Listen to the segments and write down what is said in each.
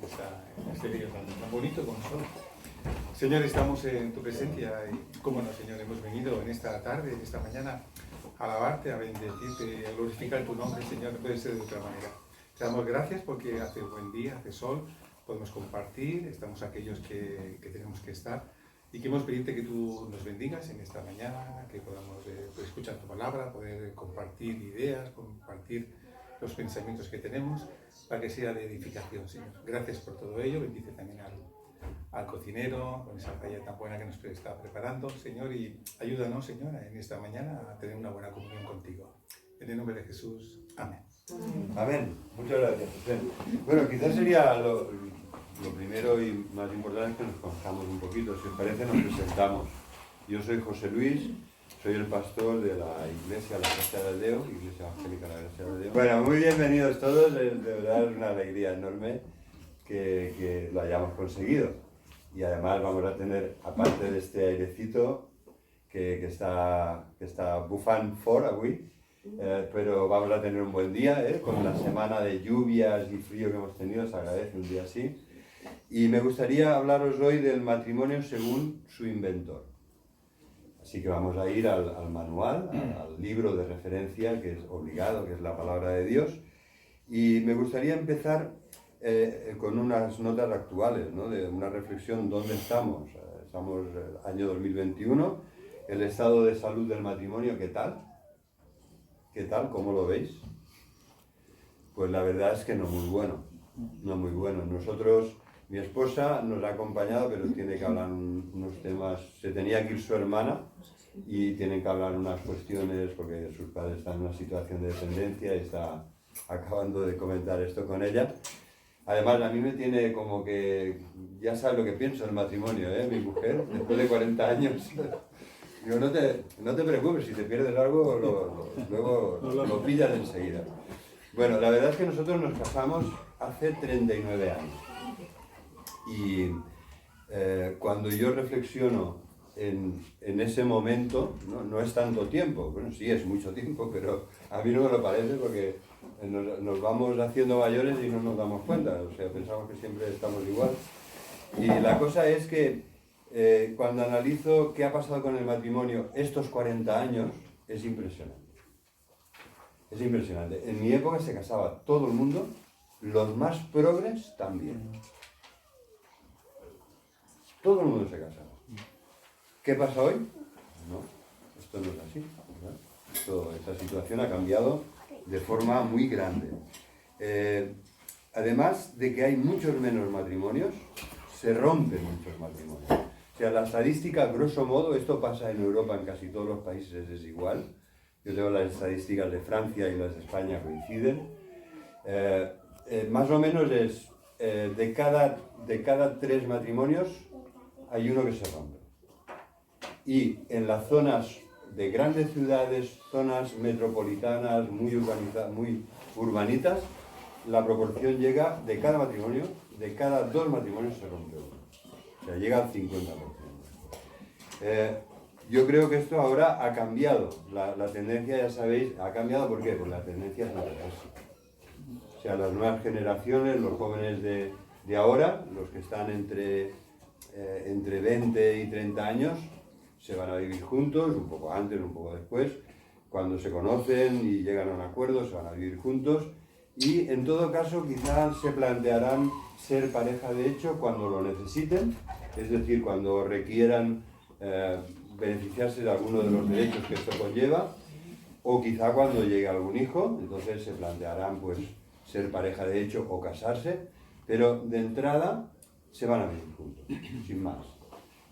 en este día tan bonito con sol. Señor, estamos en tu presencia y, cómo no, Señor, hemos venido en esta tarde, en esta mañana, a alabarte, a bendecirte, a glorificar tu nombre, Señor, no puede ser de otra manera. Te damos gracias porque hace buen día, hace sol, podemos compartir, estamos aquellos que tenemos que estar y queremos pedirte que tú nos bendigas en esta mañana, que podamos escuchar tu palabra, poder compartir ideas, compartir los pensamientos que tenemos, para que sea de edificación, Señor. Gracias por todo ello, bendice también al cocinero, con esa paella tan buena que nos está preparando, Señor, y ayúdanos, Señor, en esta mañana a tener una buena comunión contigo. En el nombre de Jesús, amén. Amén. Muchas gracias, José. Bueno, quizás sería lo primero y más importante que nos conozcamos un poquito. Si os parece, nos presentamos. Yo soy José Luis, soy el pastor de la Iglesia La Gracia de Dios, Iglesia Evangélica La Gracia de Dios. Bueno, muy bienvenidos todos, de verdad es una alegría enorme que lo hayamos conseguido. Y además vamos a tener, aparte de este airecito que está bufant fort avui, pero vamos a tener un buen día, con la semana de lluvias y frío que hemos tenido, se agradece un día así. Y me gustaría hablaros hoy del matrimonio según su inventor. Así que vamos a ir al manual, al libro de referencia, que es obligado, que es la palabra de Dios. Y me gustaría empezar con unas notas actuales, ¿no? De una reflexión, ¿dónde estamos? Estamos en el año 2021, el estado de salud del matrimonio, ¿qué tal? ¿Qué tal? ¿Cómo lo veis? Pues la verdad es que no muy bueno, no muy bueno. Nosotros, mi esposa nos ha acompañado, pero tiene que hablar unos temas, se tenía que ir su hermana y tienen que hablar unas cuestiones porque sus padres están en una situación de dependencia y está acabando de comentar esto con ella. Además, a mí me tiene como que, ya sabe lo que pienso del matrimonio, mi mujer, después de 40 años. Digo, no te preocupes, si te pierdes algo, luego lo pillas enseguida. Bueno, la verdad es que nosotros nos casamos hace 39 años. Y cuando yo reflexiono en ese momento, no es tanto tiempo, bueno, sí es mucho tiempo, pero a mí no me lo parece porque nos vamos haciendo mayores y no nos damos cuenta, o sea, pensamos que siempre estamos igual. Y la cosa es que cuando analizo qué ha pasado con el matrimonio estos 40 años, es impresionante. Es impresionante. En mi época se casaba todo el mundo, los más progres también. Todo el mundo se casaba. ¿Qué pasa hoy? No, esto no es así, ¿verdad? Esta situación ha cambiado de forma muy grande. Además de que hay muchos menos matrimonios, se rompen muchos matrimonios. O sea, la estadística, grosso modo, esto pasa en Europa, en casi todos los países es igual. Yo tengo las estadísticas de Francia y las de España coinciden. Más o menos es de cada 3 matrimonios hay uno que se rompe. Y en las zonas de grandes ciudades, zonas metropolitanas muy urbanitas, la proporción llega de cada matrimonio, de cada 2 matrimonios se rompe uno. O sea, llega al 50%. Yo creo que esto ahora ha cambiado. La tendencia, ya sabéis, ha cambiado. ¿Por qué? Pues la tendencia es natural. O sea, las nuevas generaciones, los jóvenes de ahora, los que están entre 20 y 30 años, se van a vivir juntos, un poco antes, un poco después. Cuando se conocen y llegan a un acuerdo, se van a vivir juntos. Y en todo caso, quizás se plantearán ser pareja de hecho cuando lo necesiten, es decir, cuando requieran beneficiarse de alguno de los derechos que esto conlleva, o quizá cuando llegue algún hijo, entonces se plantearán pues ser pareja de hecho o casarse, pero de entrada se van a vivir juntos, sin más,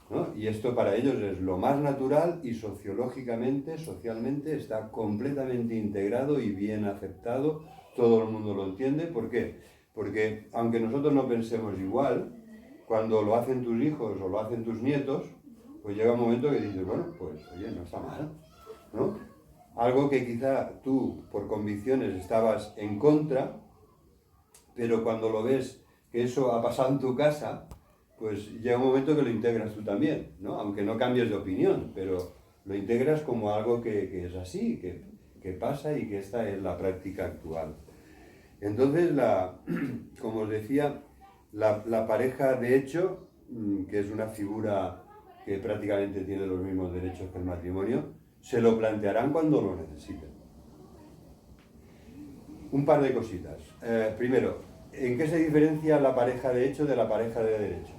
¿no? Y esto para ellos es lo más natural y sociológicamente, socialmente está completamente integrado y bien aceptado, todo el mundo lo entiende. ¿Por qué? Porque aunque nosotros no pensemos igual, cuando lo hacen tus hijos o lo hacen tus nietos, pues llega un momento que dices, bueno, pues oye, no está mal, ¿no? Algo que quizá tú por convicciones estabas en contra, pero cuando lo ves que eso ha pasado en tu casa, pues llega un momento que lo integras tú también, ¿no? Aunque no cambies de opinión, pero lo integras como algo que es así, que pasa y que esta es la práctica actual. Entonces, como os decía, la pareja de hecho, que es una figura que prácticamente tiene los mismos derechos que el matrimonio, se lo plantearán cuando lo necesiten. Un par de cositas. Primero, ¿en qué se diferencia la pareja de hecho de la pareja de derecho?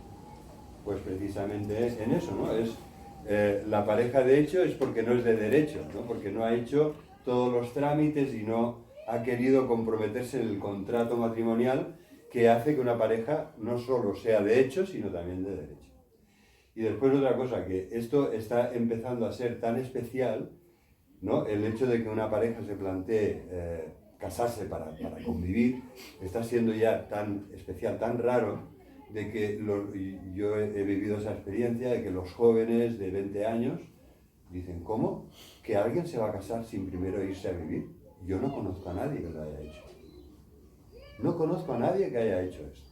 Pues precisamente es en eso, ¿no? La pareja de hecho es porque no es de derecho, ¿no? Porque no ha hecho todos los trámites y no ha querido comprometerse en el contrato matrimonial que hace que una pareja no solo sea de hecho, sino también de derecho. Y después otra cosa, que esto está empezando a ser tan especial, ¿no? El hecho de que una pareja se plantee casarse para convivir, está siendo ya tan especial, tan raro, de que yo he vivido esa experiencia de que los jóvenes de 20 años dicen, ¿cómo? ¿Que alguien se va a casar sin primero irse a vivir? Yo no conozco a nadie que lo haya hecho. No conozco a nadie que haya hecho esto.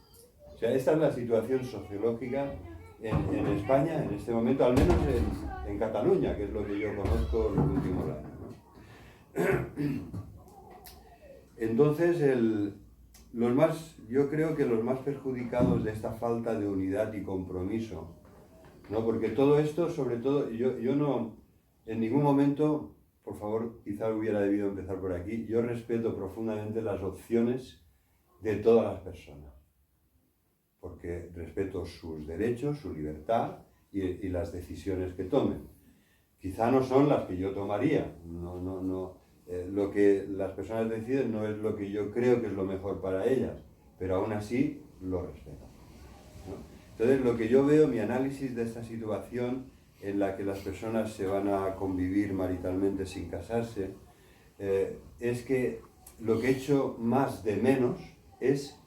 O sea, esta es la situación sociológica en España en este momento, al menos en Cataluña, que es lo que yo conozco los últimos años, ¿no? Entonces, yo creo que los más perjudicados de esta falta de unidad y compromiso, ¿no? Porque todo esto, sobre todo, yo no, en ningún momento, por favor, quizá hubiera debido empezar por aquí, yo respeto profundamente las opciones de todas las personas, porque respeto sus derechos, su libertad y las decisiones que tomen. Quizá no son las que yo tomaría, lo que las personas deciden no es lo que yo creo que es lo mejor para ellas, pero aún así lo respeto, ¿no? Entonces, lo que yo veo, mi análisis de esta situación en la que las personas se van a convivir maritalmente sin casarse, es que lo que he hecho más de menos es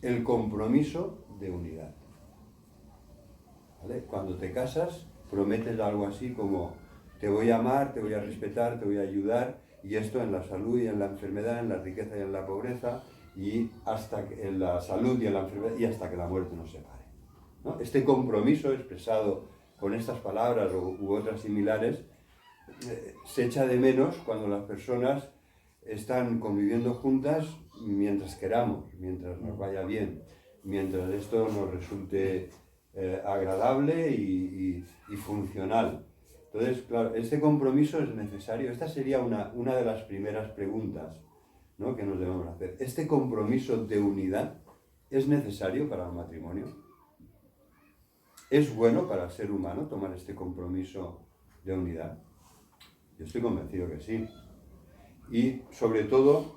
el compromiso de unidad, ¿vale? Cuando te casas, prometes algo así como te voy a amar, te voy a respetar, te voy a ayudar, y esto en la salud y en la enfermedad, en la riqueza y en la pobreza, y hasta en la salud y en la enfermedad, y hasta que la muerte nos separe, ¿no? Este compromiso expresado con estas palabras u otras similares se echa de menos cuando las personas están conviviendo juntas mientras queramos, mientras nos vaya bien, mientras esto nos resulte agradable y funcional. Entonces, claro, este compromiso es necesario. Esta sería una de las primeras preguntas, ¿no?, que nos debemos hacer. ¿Este compromiso de unidad es necesario para el matrimonio? ¿Es bueno para el ser humano tomar este compromiso de unidad? Yo estoy convencido que sí. Y sobre todo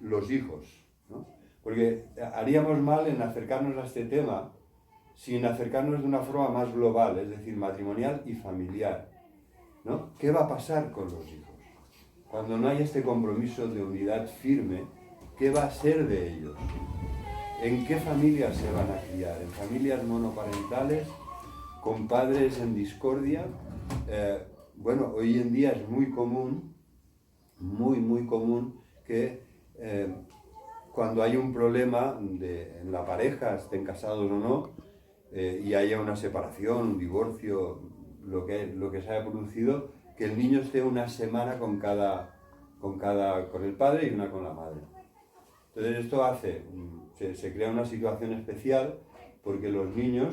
los hijos, ¿no? Porque haríamos mal en acercarnos a este tema sin acercarnos de una forma más global, es decir, matrimonial y familiar, ¿no? ¿Qué va a pasar con los hijos? Cuando no hay este compromiso de unidad firme, ¿qué va a ser de ellos? ¿En qué familias se van a criar? ¿En familias monoparentales? ¿Con padres en discordia? Bueno, hoy en día es muy común, muy común, que cuando hay un problema en la pareja, estén casados o no, y haya una separación, un divorcio, lo que se haya producido, que el niño esté una semana con el padre y una con la madre. Entonces esto se crea una situación especial porque los niños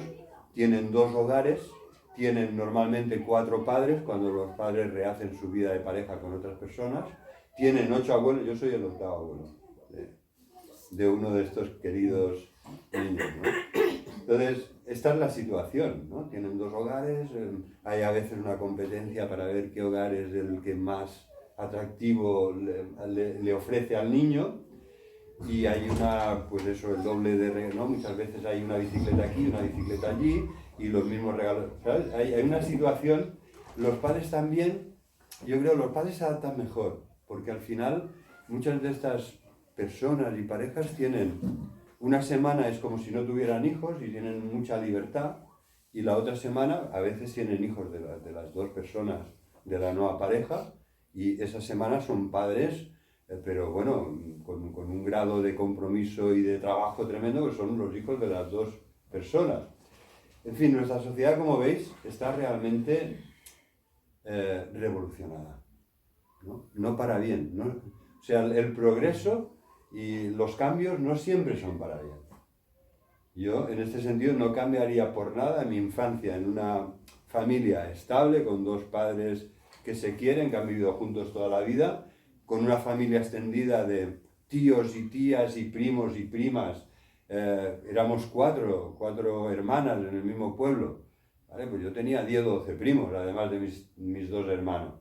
tienen dos hogares, tienen normalmente 4 padres cuando los padres rehacen su vida de pareja con otras personas, tienen 8 abuelos, yo soy el 8º abuelo de uno de estos queridos niños, ¿no? Entonces, esta es la situación, ¿no? Tienen 2 hogares, hay a veces una competencia para ver qué hogar es el que más atractivo le ofrece al niño, y hay el doble de regalos, ¿no? Muchas veces hay una bicicleta aquí, una bicicleta allí, y los mismos regalos, ¿sabes? Hay una situación, los padres también, yo creo que los padres se adaptan mejor, porque al final muchas de estas personas y parejas tienen una semana es como si no tuvieran hijos y tienen mucha libertad, y la otra semana a veces tienen hijos de las 2 personas de la nueva pareja, y esa semana son padres, pero bueno, con un grado de compromiso y de trabajo tremendo, que son los hijos de las 2 personas. En fin, nuestra sociedad, como veis, está realmente revolucionada, ¿no? No para bien, ¿no? O sea, el progreso y los cambios no siempre son para bien. Yo, en este sentido, no cambiaría por nada mi infancia en una familia estable, con dos padres que se quieren, que han vivido juntos toda la vida, con una familia extendida de tíos y tías y primos y primas. Éramos cuatro hermanas en el mismo pueblo. ¿Vale? Pues yo tenía 10 o 12 primos, además de mis dos hermanos.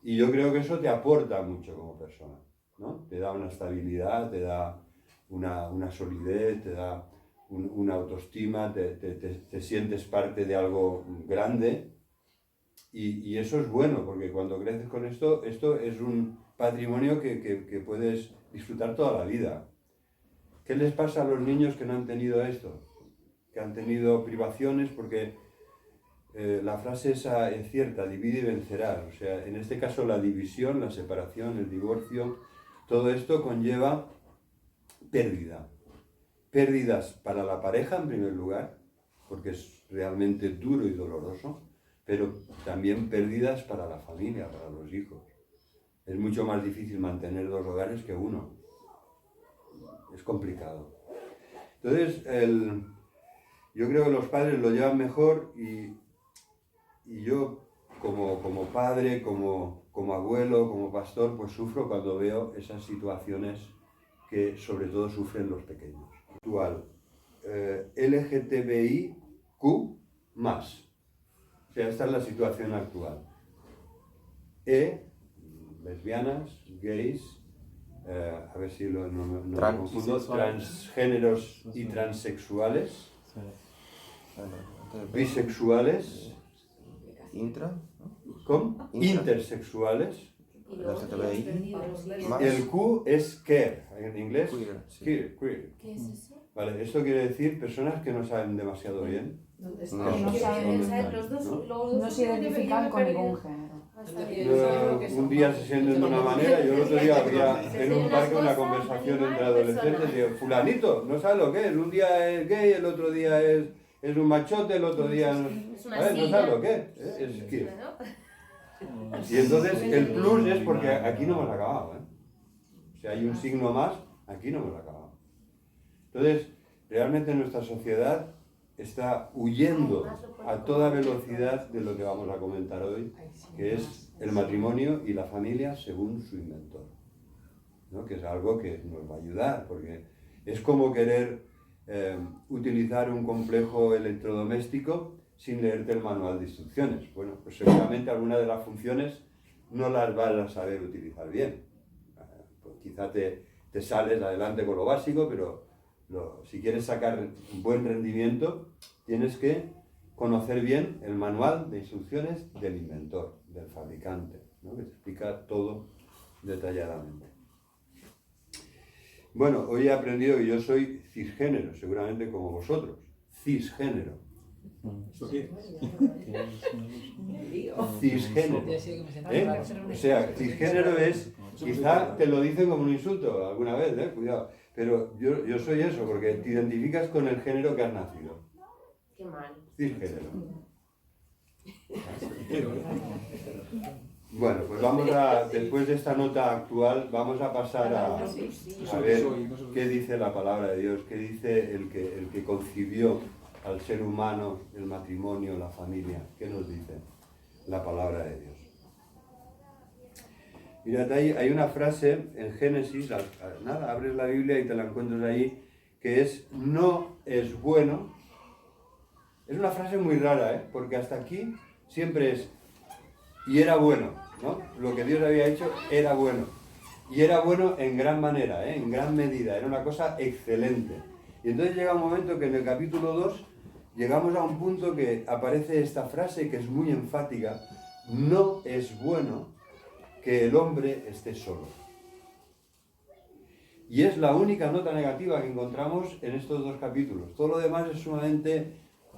Y yo creo que eso te aporta mucho como persona, ¿no? Te da una estabilidad, te da una solidez, te da una autoestima, te sientes parte de algo grande. Y eso es bueno, porque cuando creces con esto es un patrimonio que puedes disfrutar toda la vida. ¿Qué les pasa a los niños que no han tenido esto? Que han tenido privaciones, porque la frase esa es cierta, divide y vencerás. O sea, en este caso la división, la separación, el divorcio, todo esto conlleva pérdida. Pérdidas para la pareja en primer lugar, porque es realmente duro y doloroso, pero también pérdidas para la familia, para los hijos. Es mucho más difícil mantener dos hogares que uno. Es complicado. Entonces, yo creo que los padres lo llevan mejor y yo, como padre, como abuelo, como pastor, pues sufro cuando veo esas situaciones que sobre todo sufren los pequeños. Actual, LGTBIQ+. O sea, esta es la situación actual. Lesbianas, gays, a ver si no me confundo, transgéneros y transexuales, bisexuales, ¿cómo? Intersexuales. El Q es queer, en inglés. Queer. ¿Qué es eso? Vale, esto quiere decir personas que no saben demasiado bien. No se identifican con ningún género. Un día se sienten de una manera y el otro día había en un parque una conversación entre adolescentes y fulanito, no sabe lo que es, un día es gay, el otro día es un machote, el otro día no sabe lo que es queer. Y entonces el plus es porque aquí no hemos acabado, O sea, hay un signo más, aquí no hemos acabado. Entonces, realmente nuestra sociedad está huyendo a toda velocidad de lo que vamos a comentar hoy, que es el matrimonio y la familia según su inventor, ¿no? Que es algo que nos va a ayudar, porque es como querer utilizar un complejo electrodoméstico sin leerte el manual de instrucciones. Bueno, pues seguramente algunas de las funciones no las vas a saber utilizar bien. Pues quizá te sales adelante con lo básico, pero si quieres sacar un buen rendimiento, tienes que conocer bien el manual de instrucciones del inventor, del fabricante, ¿no? Que te explica todo detalladamente. Bueno, hoy he aprendido que yo soy cisgénero, seguramente como vosotros. Cisgénero. Cisgénero. O sea, cisgénero es, quizá te lo dicen como un insulto alguna vez, cuidado. Pero yo soy eso, porque te identificas con el género que has nacido. Qué mal. Cisgénero. Bueno, pues después de esta nota actual, vamos a pasar a ver qué dice la palabra de Dios, qué dice el que concibió al ser humano, el matrimonio, la familia. ¿Qué nos dice la palabra de Dios? Mirad, hay una frase en Génesis, abres la Biblia y te la encuentras ahí, que es, no es bueno. Es una frase muy rara, porque hasta aquí siempre es, y era bueno, ¿no? Lo que Dios había hecho era bueno. Y era bueno en gran manera, en gran medida, era una cosa excelente. Y entonces llega un momento que en el capítulo 2 llegamos a un punto que aparece esta frase que es muy enfática, no es bueno que el hombre esté solo. Y es la única nota negativa que encontramos en estos dos capítulos. Todo lo demás es sumamente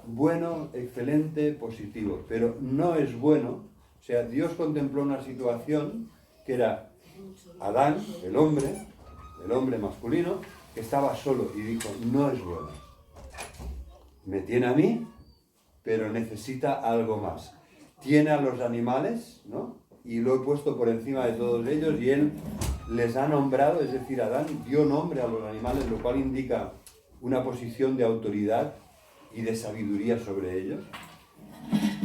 bueno, excelente, positivo. Pero no es bueno. O sea, Dios contempló una situación que era Adán, el hombre masculino, que estaba solo y dijo, no es bueno. Me tiene a mí, pero necesita algo más. Tiene a los animales, ¿no? Y lo he puesto por encima de todos ellos y él les ha nombrado, es decir, Adán dio nombre a los animales, lo cual indica una posición de autoridad y de sabiduría sobre ellos.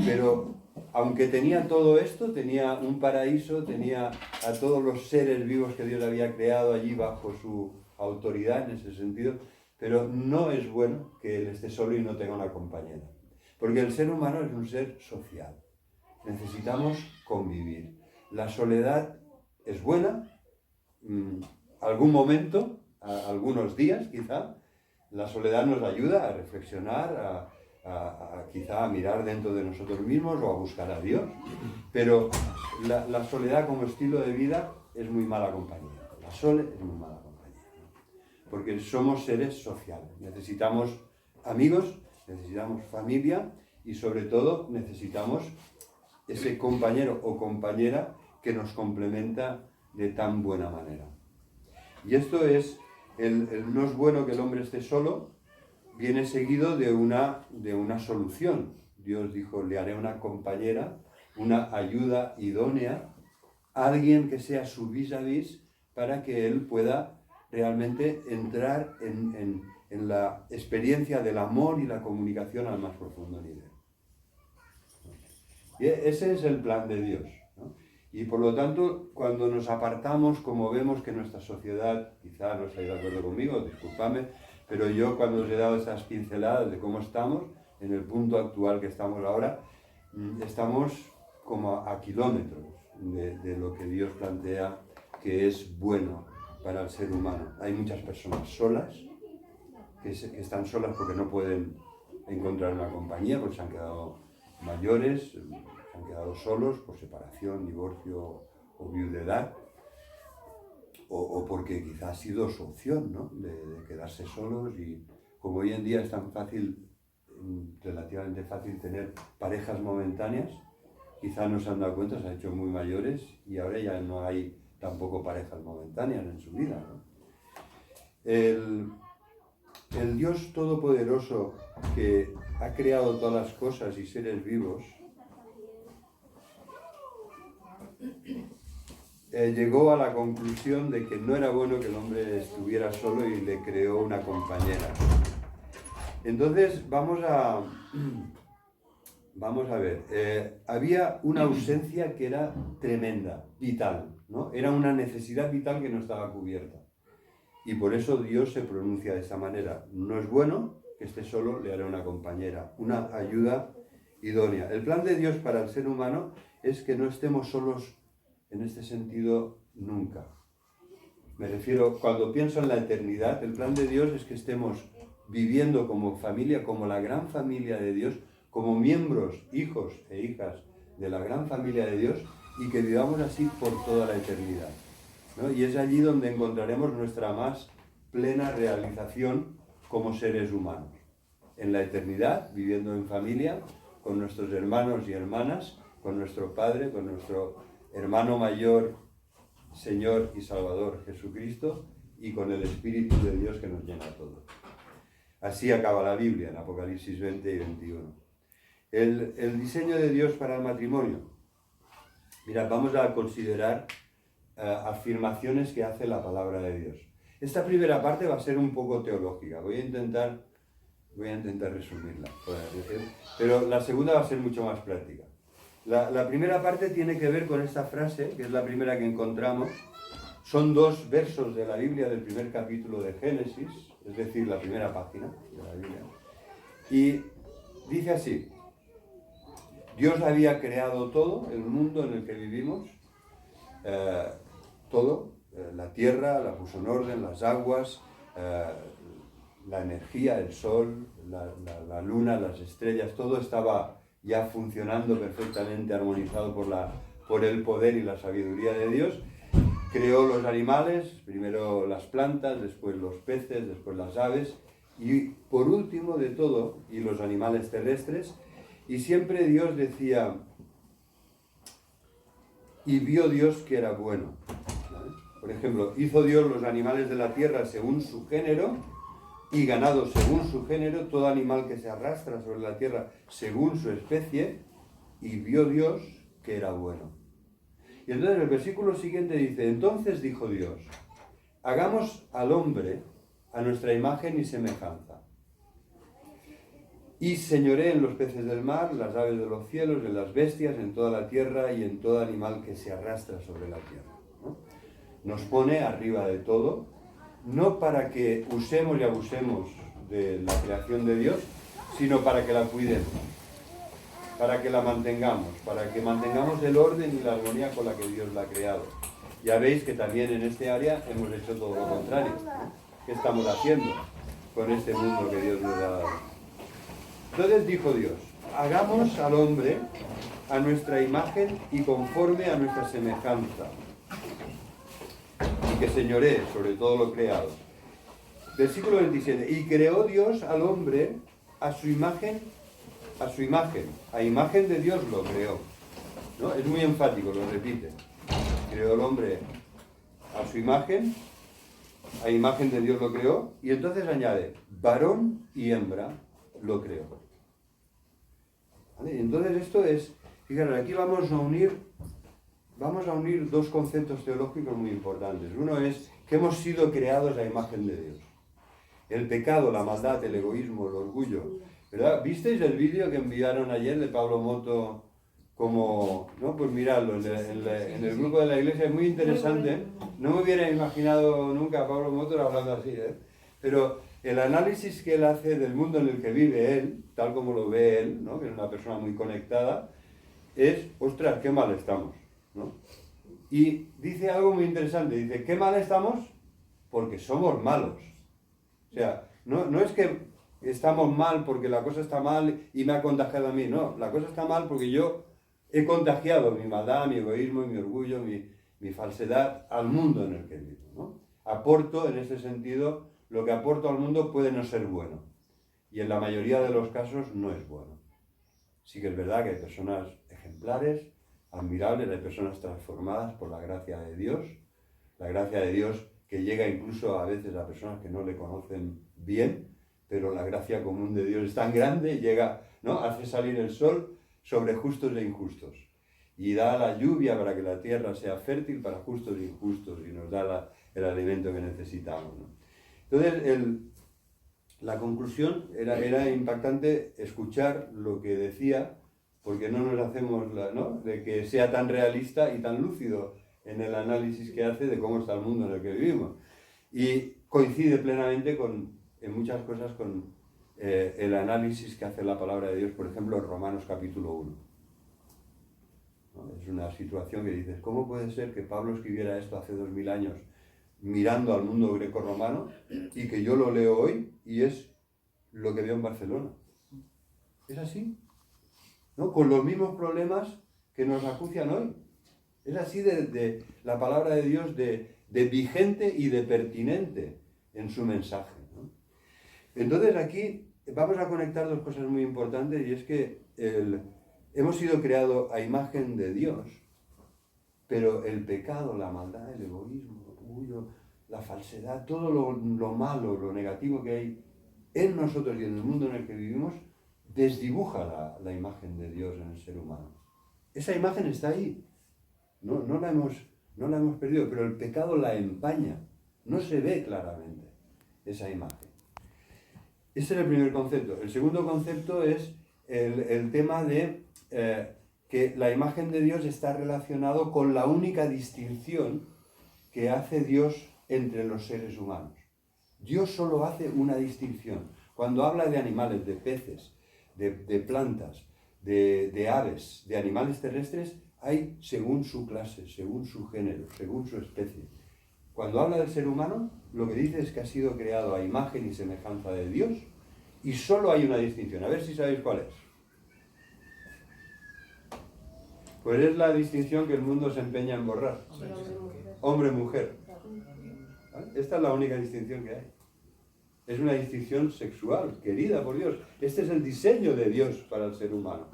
Pero aunque tenía todo esto, tenía un paraíso, tenía a todos los seres vivos que Dios había creado allí bajo su autoridad en ese sentido, pero no es bueno que él esté solo y no tenga una compañera. Porque el ser humano es un ser social. Necesitamos convivir. La soledad es buena, algún momento, algunos días quizá. La soledad nos ayuda a reflexionar, quizá a mirar dentro de nosotros mismos o a buscar a Dios. Pero la soledad como estilo de vida es muy mala compañía. La soledad es muy mala compañía. Porque somos seres sociales. Necesitamos amigos, necesitamos familia y sobre todo necesitamos ese compañero o compañera que nos complementa de tan buena manera. Y esto es, no es bueno que el hombre esté solo, viene seguido de una solución. Dios dijo, le haré una compañera, una ayuda idónea, alguien que sea su vis a vis para que él pueda realmente entrar en la experiencia del amor y la comunicación al más profundo nivel. Y ese es el plan de Dios, ¿no? Y por lo tanto, cuando nos apartamos, como vemos que nuestra sociedad, quizá no estáis de acuerdo conmigo, disculpadme, pero yo cuando os he dado esas pinceladas de cómo estamos, en el punto actual que estamos ahora, estamos como a kilómetros de lo que Dios plantea que es bueno para el ser humano. Hay muchas personas solas, que están solas porque no pueden encontrar una compañía, porque se han quedado mayores, se han quedado solos por separación, divorcio o viudedad, o porque quizás ha sido su opción, ¿no? de quedarse solos, y como hoy en día es tan fácil, relativamente fácil tener parejas momentáneas, quizás no se han dado cuenta, se han hecho muy mayores y ahora ya no hay tampoco parejas momentáneas en su vida, ¿no? El Dios Todopoderoso que ha creado todas las cosas y seres vivos llegó a la conclusión de que no era bueno que el hombre estuviera solo y le creó una compañera. Entonces vamos a ver, había una ausencia que era tremenda, vital, ¿no? Era una necesidad vital que no estaba cubierta. Y por eso Dios se pronuncia de esa manera. No es bueno que esté solo, le haré una compañera, una ayuda idónea. El plan de Dios para el ser humano es que no estemos solos en este sentido nunca. Me refiero, cuando pienso en la eternidad, el plan de Dios es que estemos viviendo como familia, como la gran familia de Dios, como miembros, hijos e hijas de la gran familia de Dios, y que vivamos así por toda la eternidad, ¿no? Y es allí donde encontraremos nuestra más plena realización como seres humanos. En la eternidad, viviendo en familia, con nuestros hermanos y hermanas, con nuestro Padre, con nuestro hermano mayor, Señor y Salvador Jesucristo, y con el Espíritu de Dios que nos llena a todos. Así acaba la Biblia en Apocalipsis 20 y 21. El diseño de Dios para el matrimonio. Mirad, vamos a considerar afirmaciones que hace la palabra de Dios. Esta primera parte va a ser un poco teológica. Voy a intentar resumirla. Pero la segunda va a ser mucho más práctica. La primera parte tiene que ver con esta frase, que es la primera que encontramos. Son 2 versos de la Biblia del primer capítulo de Génesis, es decir, la primera página de la Biblia. Y dice así: Dios había creado todo, el mundo en el que vivimos, todo, la tierra, la puso en orden, las aguas, la energía, el sol, la luna, las estrellas, todo estaba ya funcionando perfectamente, armonizado por el poder y la sabiduría de Dios. Creó los animales, primero las plantas, después los peces, después las aves, y por último de todo, y los animales terrestres. Y siempre Dios decía, y vio Dios que era bueno, ¿vale? Por ejemplo, hizo Dios los animales de la tierra según su género, y ganado según su género, todo animal que se arrastra sobre la tierra según su especie, y vio Dios que era bueno. Y entonces el versículo siguiente dice, entonces dijo Dios, hagamos al hombre a nuestra imagen y semejanza. Y señoré en los peces del mar, las aves de los cielos, en las bestias, en toda la tierra y en todo animal que se arrastra sobre la tierra, ¿no? Nos pone arriba de todo, no para que usemos y abusemos de la creación de Dios, sino para que la cuidemos, para que la mantengamos, para que mantengamos el orden y la armonía con la que Dios la ha creado. Ya veis que también en este área hemos hecho todo lo contrario, ¿no? ¿Qué estamos haciendo con este mundo que Dios nos ha dado? Entonces dijo Dios, hagamos al hombre a nuestra imagen y conforme a nuestra semejanza, y que señoree sobre todo lo creado. Versículo 27, y creó Dios al hombre a su imagen, a imagen de Dios lo creó, ¿no? Es muy enfático, lo repite. Creó al hombre a su imagen, a imagen de Dios lo creó, y entonces añade, varón y hembra lo creó. ¿Vale? Entonces esto es, fíjate, aquí vamos a unir dos conceptos teológicos muy importantes. Uno es que hemos sido creados a imagen de Dios. El pecado, la maldad, el egoísmo, el orgullo, ¿verdad? ¿Visteis el vídeo que enviaron ayer de Pablo Moto? Como, ¿no? Pues miradlo, en el grupo de la iglesia, es muy interesante. No me hubiera imaginado nunca a Pablo Moto hablando así, ¿eh? Pero el análisis que él hace del mundo en el que vive él, tal como lo ve él, ¿no? Que es una persona muy conectada, es, ostras, qué mal estamos, ¿no? Y dice algo muy interesante, dice, ¿qué mal estamos? Porque somos malos. O sea, no es que estamos mal porque la cosa está mal y me ha contagiado a mí, no, la cosa está mal porque yo he contagiado mi maldad, mi egoísmo, mi orgullo, mi falsedad al mundo en el que vivo, ¿no? Aporto, en ese sentido, lo que aporto al mundo puede no ser bueno. Y en la mayoría de los casos no es bueno. Sí que es verdad que hay personas ejemplares, admirables, hay personas transformadas por la gracia de Dios. La gracia de Dios que llega incluso a veces a personas que no le conocen bien, pero la gracia común de Dios es tan grande, llega, ¿no? Hace salir el sol sobre justos e injustos. Y da la lluvia para que la tierra sea fértil para justos e injustos y nos da el alimento que necesitamos, ¿no? Entonces, la conclusión era impactante escuchar lo que decía, porque no nos hacemos, ¿no? De que sea tan realista y tan lúcido en el análisis que hace de cómo está el mundo en el que vivimos. Y coincide plenamente en muchas cosas con el análisis que hace la palabra de Dios, por ejemplo, en Romanos capítulo 1. ¿No? Es una situación que dices, ¿cómo puede ser que Pablo escribiera esto hace 2000 años mirando al mundo greco-romano y que yo lo leo hoy y es lo que veo en Barcelona? Es así, ¿no? Con los mismos problemas que nos acucian hoy. Es así de la palabra de Dios de vigente y de pertinente en su mensaje, ¿no? Entonces aquí vamos a conectar dos cosas muy importantes, y es que hemos sido creados a imagen de Dios, pero el pecado, la maldad, el egoísmo, el orgullo, la falsedad, todo lo malo, lo negativo que hay en nosotros y en el mundo en el que vivimos, desdibuja la imagen de Dios en el ser humano. Esa imagen está ahí, no la hemos perdido, pero el pecado la empaña, no se ve claramente esa imagen. Ese es el primer concepto. El segundo concepto es el tema de que la imagen de Dios está relacionado con la única distinción que hace Dios entre los seres humanos. Dios solo hace una distinción. Cuando habla de animales, de peces, de plantas, de aves, de animales terrestres, hay según su clase, según su género, según su especie. Cuando habla del ser humano, lo que dice es que ha sido creado a imagen y semejanza de Dios, y solo hay una distinción. A ver si sabéis cuál es. Pues es la distinción que el mundo se empeña en borrar. Hombre-mujer. ¿Vale? Esta es la única distinción que hay. Es una distinción sexual, querida por Dios. Este es el diseño de Dios para el ser humano.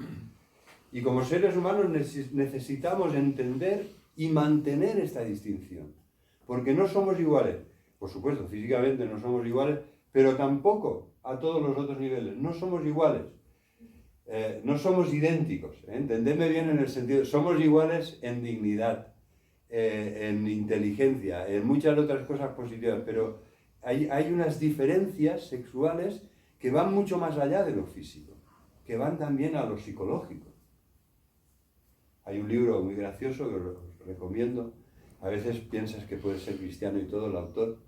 Y como seres humanos necesitamos entender y mantener esta distinción. Porque no somos iguales. Por supuesto, físicamente no somos iguales, pero tampoco a todos los otros niveles. No somos iguales. No somos idénticos. Entendedme bien en el sentido, somos iguales en dignidad, en inteligencia, en muchas otras cosas positivas, pero hay unas diferencias sexuales que van mucho más allá de lo físico, que van también a lo psicológico. Hay un libro muy gracioso que os recomiendo, a veces piensas que puede ser cristiano y todo el autor,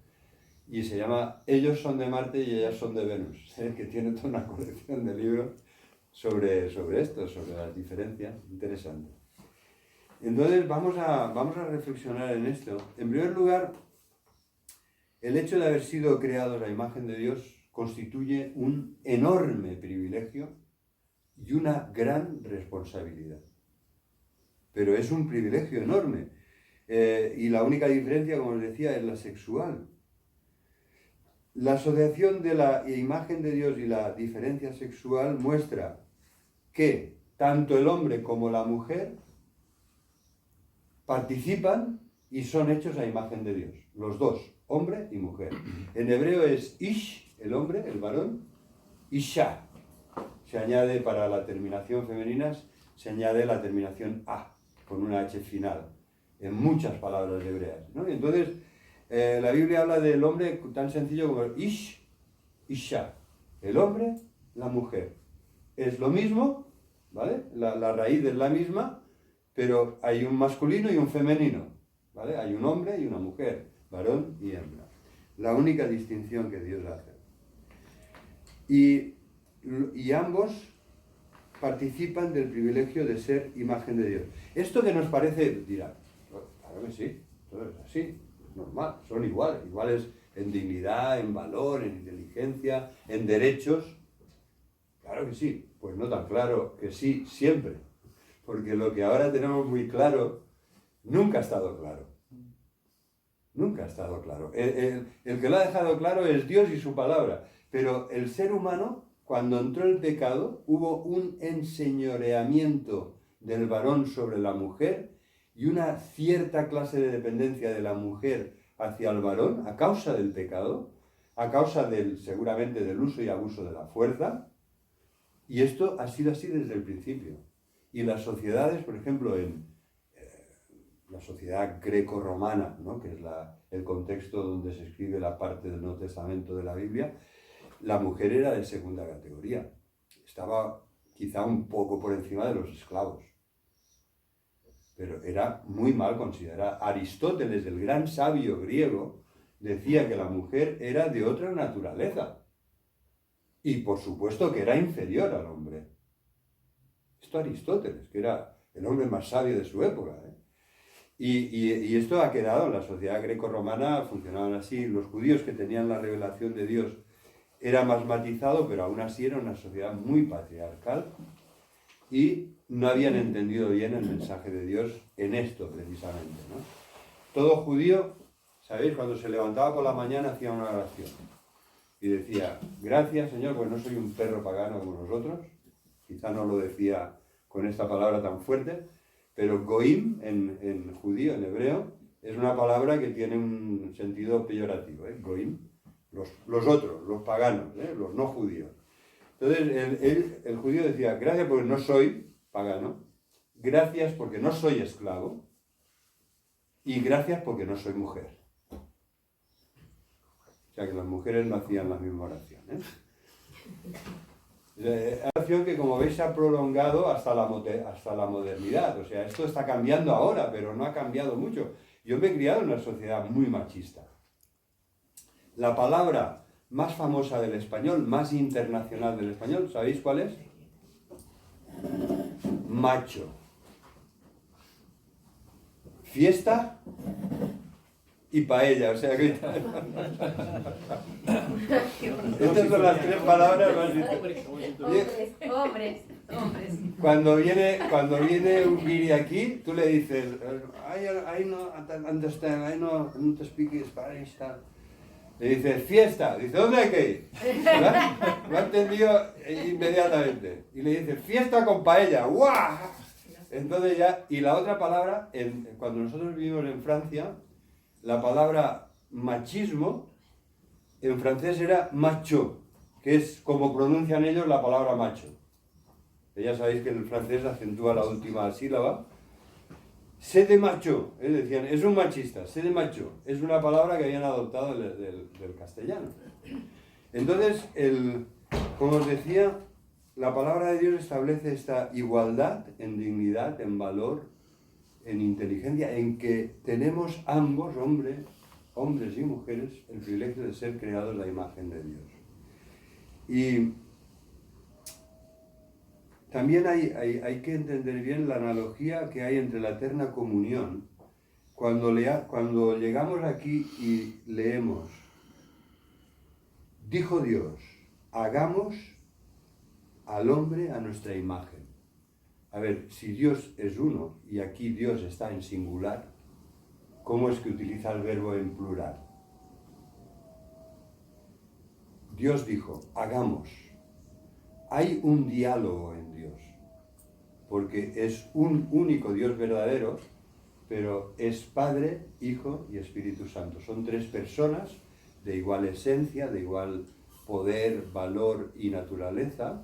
y se llama Ellos son de Marte y ellas son de Venus, que tiene toda una colección de libros sobre esto, sobre las diferencias, interesante. Entonces vamos a reflexionar en esto. En primer lugar, el hecho de haber sido creados a imagen de Dios constituye un enorme privilegio y una gran responsabilidad. Pero es un privilegio enorme. Y la única diferencia, como os decía, es la sexual. La asociación de la imagen de Dios y la diferencia sexual muestra que tanto el hombre como la mujer participan y son hechos a imagen de Dios. Los dos, hombre y mujer. En hebreo es ish, el hombre, el varón, isha. Se añade para la terminación femenina, se añade la terminación a, con una h final, en muchas palabras hebreas, ¿no? Entonces, la Biblia habla del hombre tan sencillo como ish, isha. El hombre, la mujer. Es lo mismo, ¿vale? La raíz es la misma, pero hay un masculino y un femenino, ¿vale? Hay un hombre y una mujer, varón y hembra. La única distinción que Dios hace. Y ambos participan del privilegio de ser imagen de Dios. Esto que nos parece, dirá, claro que sí, todo es así, es normal, son iguales en dignidad, en valor, en inteligencia, en derechos. Claro que sí, pues no tan claro que sí siempre, porque lo que ahora tenemos muy claro nunca ha estado claro. Nunca ha estado claro. El que lo ha dejado claro es Dios y su palabra, pero el ser humano, cuando entró el pecado, hubo un enseñoreamiento del varón sobre la mujer y una cierta clase de dependencia de la mujer hacia el varón a causa del pecado, a causa seguramente del uso y abuso de la fuerza, y esto ha sido así desde el principio. Y las sociedades, por ejemplo, en la sociedad greco-romana, ¿no?, que es el contexto donde se escribe la parte del Nuevo Testamento de la Biblia, la mujer era de segunda categoría. Estaba quizá un poco por encima de los esclavos. Pero era muy mal considerada. Aristóteles, el gran sabio griego, decía que la mujer era de otra naturaleza. Y por supuesto que era inferior al hombre. Esto Aristóteles, que era el hombre más sabio de su época, ¿eh? Y esto ha quedado en la sociedad greco-romana, funcionaban así. Los judíos que tenían la revelación de Dios era más matizado, pero aún así era una sociedad muy patriarcal y no habían entendido bien el mensaje de Dios en esto precisamente, ¿no? Todo judío, ¿sabéis? Cuando se levantaba por la mañana hacía una oración y decía: gracias, Señor, pues no soy un perro pagano como nosotros. Quizá no lo decía con esta palabra tan fuerte, pero goim en judío, en hebreo, es una palabra que tiene un sentido peyorativo, ¿eh? Goim, los otros, los paganos, ¿eh? Los no judíos. Entonces el judío decía: gracias porque no soy pagano, gracias porque no soy esclavo y gracias porque no soy mujer. O sea que las mujeres no hacían la misma oración, ¿eh? Una oración que, como veis, se ha prolongado hasta la modernidad. O sea, esto está cambiando ahora, pero no ha cambiado mucho. Yo me he criado en una sociedad muy machista. La palabra más famosa del español, más internacional del español, ¿sabéis cuál es? Macho. Fiesta y paella, o sea que... Estas son las tres palabras más importantes. Hombres. Cuando viene un guiri aquí, tú le dices: I no understand, I no speak Spanish. Le dices: fiesta. Dice: ¿dónde hay que ir? ¿Verdad? Lo ha entendido inmediatamente. Y le dices: fiesta con paella. ¡Guau! Entonces ya, y la otra palabra, cuando nosotros vivimos en Francia, la palabra machismo en francés era macho, que es como pronuncian ellos la palabra macho. Ya sabéis que el francés acentúa la última sílaba. sé de macho, decían, es un machista, sé de macho, es una palabra que habían adoptado del castellano. Entonces, como os decía, la palabra de Dios establece esta igualdad en dignidad, en valor, en inteligencia, en que tenemos ambos, hombres y mujeres, el privilegio de ser creados a la imagen de Dios. Y también hay que entender bien la analogía que hay entre la eterna comunión. Cuando llegamos aquí y leemos, dijo Dios, hagamos al hombre a nuestra imagen. A ver, si Dios es uno y aquí Dios está en singular, ¿cómo es que utiliza el verbo en plural? Dios dijo, hagamos. Hay un diálogo en Dios, porque es un único Dios verdadero, pero es Padre, Hijo y Espíritu Santo. Son tres personas de igual esencia, de igual poder, valor y naturaleza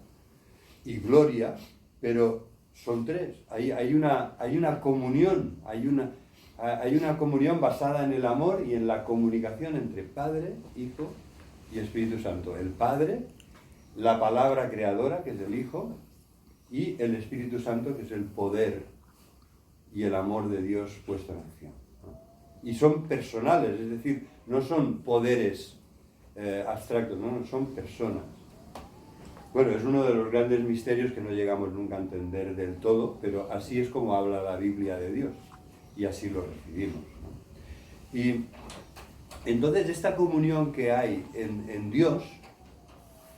y gloria, pero son tres. Hay una comunión, hay una comunión basada en el amor y en la comunicación entre Padre, Hijo y Espíritu Santo. El Padre, la palabra creadora, que es el Hijo, y el Espíritu Santo, que es el poder y el amor de Dios puesto en acción. Y son personales, es decir, no son poderes abstractos, no, son personas. Bueno, es uno de los grandes misterios que no llegamos nunca a entender del todo, pero así es como habla la Biblia de Dios, y así lo recibimos, ¿no? Y entonces esta comunión que hay en Dios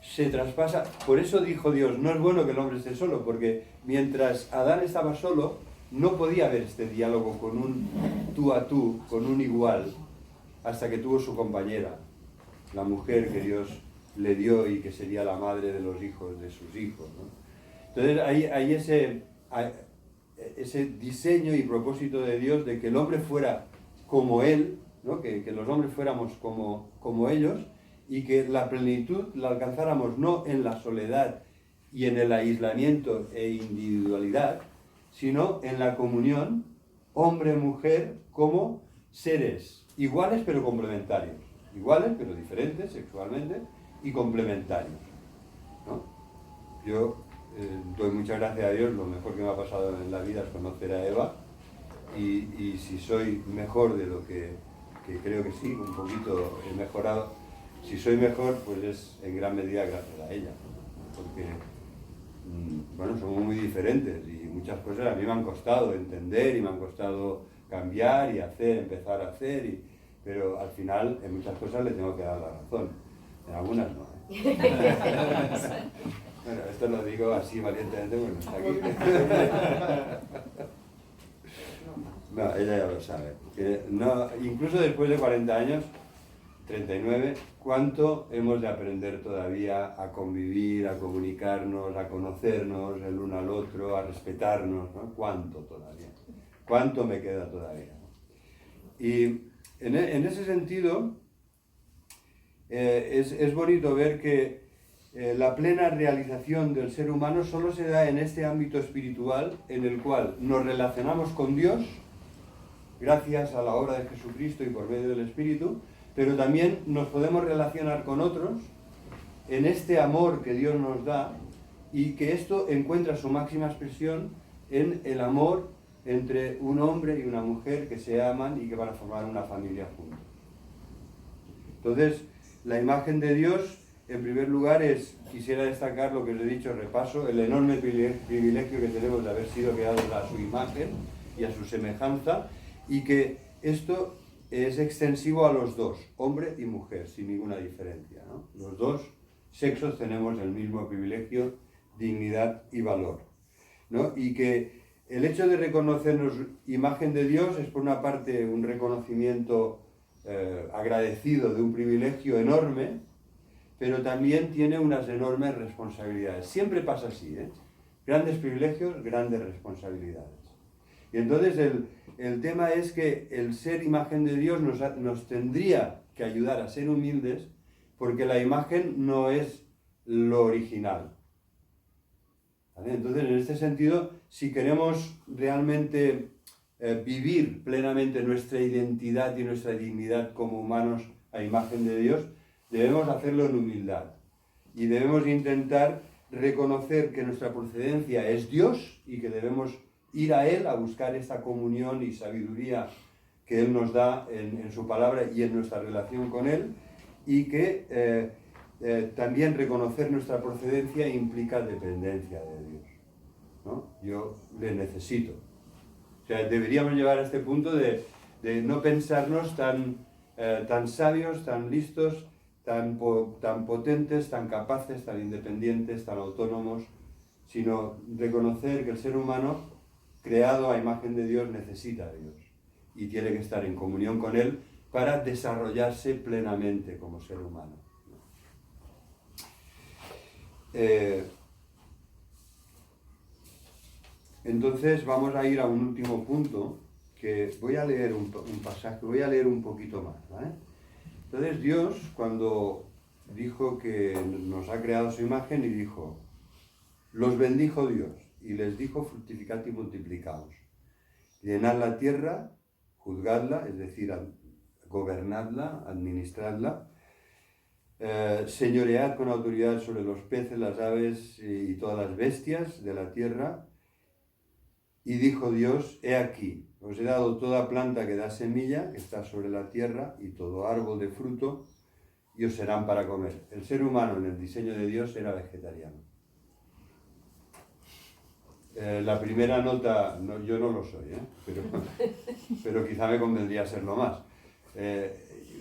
se traspasa. Por eso dijo Dios, no es bueno que el hombre esté solo, porque mientras Adán estaba solo, no podía haber este diálogo con un tú a tú, con un igual, hasta que tuvo su compañera, la mujer que Dios le dio y que sería la madre de los hijos de sus hijos, ¿no? Entonces hay ese diseño y propósito de Dios de que el hombre fuera como Él, ¿no? Que los hombres fuéramos como ellos, y que la plenitud la alcanzáramos no en la soledad y en el aislamiento e individualidad, sino en la comunión hombre-mujer como seres iguales pero complementarios, iguales pero diferentes sexualmente y complementarios, ¿no? Yo doy muchas gracias a Dios, lo mejor que me ha pasado en la vida es conocer a Eva, y si soy mejor de lo que creo que sí, un poquito he mejorado. Si soy mejor, pues es en gran medida gracias a ella, ¿no? Porque, bueno, somos muy diferentes y muchas cosas a mí me han costado entender y me han costado cambiar y empezar a hacer, pero al final en muchas cosas le tengo que dar la razón, en algunas no, ¿eh? Bueno, esto lo digo así valientemente porque no está aquí. No, ella ya lo sabe. No, incluso después de 40 años, 39, ¿cuánto hemos de aprender todavía a convivir, a comunicarnos, a conocernos el uno al otro, a respetarnos, ¿no? ¿Cuánto todavía? ¿Cuánto me queda todavía? Y en ese sentido, es bonito ver que la plena realización del ser humano solo se da en este ámbito espiritual en el cual nos relacionamos con Dios gracias a la obra de Jesucristo y por medio del Espíritu, pero también nos podemos relacionar con otros en este amor que Dios nos da, y que esto encuentra su máxima expresión en el amor entre un hombre y una mujer que se aman y que van a formar una familia juntos. Entonces, la imagen de Dios, en primer lugar, quisiera destacar lo que os he dicho, repaso, el enorme privilegio que tenemos de haber sido creados a su imagen y a su semejanza, y que esto es extensivo a los dos, hombre y mujer, sin ninguna diferencia, ¿no? Los dos sexos tenemos el mismo privilegio, dignidad y valor, ¿no? Y que el hecho de reconocernos imagen de Dios es por una parte un reconocimiento agradecido de un privilegio enorme, pero también tiene unas enormes responsabilidades. Siempre pasa así, ¿eh? Grandes privilegios, grandes responsabilidades. Y entonces el tema es que el ser imagen de Dios nos tendría que ayudar a ser humildes, porque la imagen no es lo original, ¿vale? Entonces, en este sentido, si queremos realmente vivir plenamente nuestra identidad y nuestra dignidad como humanos a imagen de Dios, debemos hacerlo en humildad. Y debemos intentar reconocer que nuestra procedencia es Dios y que debemos ir a Él a buscar esta comunión y sabiduría que Él nos da en su palabra y en nuestra relación con Él, y que también reconocer nuestra procedencia implica dependencia de Dios, ¿no? Yo le necesito. O sea, deberíamos llegar a este punto de no pensarnos tan sabios, tan listos, tan potentes, tan capaces, tan independientes, tan autónomos, sino reconocer que el ser humano, creado a imagen de Dios, necesita a Dios y tiene que estar en comunión con Él para desarrollarse plenamente como ser humano. Entonces vamos a ir a un último punto, que voy a leer un pasaje, voy a leer un poquito más, ¿vale? Entonces Dios, cuando dijo que nos ha creado su imagen, y dijo, los bendijo Dios, y les dijo, fructificad y multiplicaos, llenad la tierra, juzgadla, es decir, gobernadla, administradla, señoread con autoridad sobre los peces, las aves y todas las bestias de la tierra. Y dijo Dios, he aquí, os he dado toda planta que da semilla, que está sobre la tierra, y todo árbol de fruto, y os serán para comer. El ser humano en el diseño de Dios era vegetariano. La primera nota, yo no lo soy, pero quizá me convendría serlo más.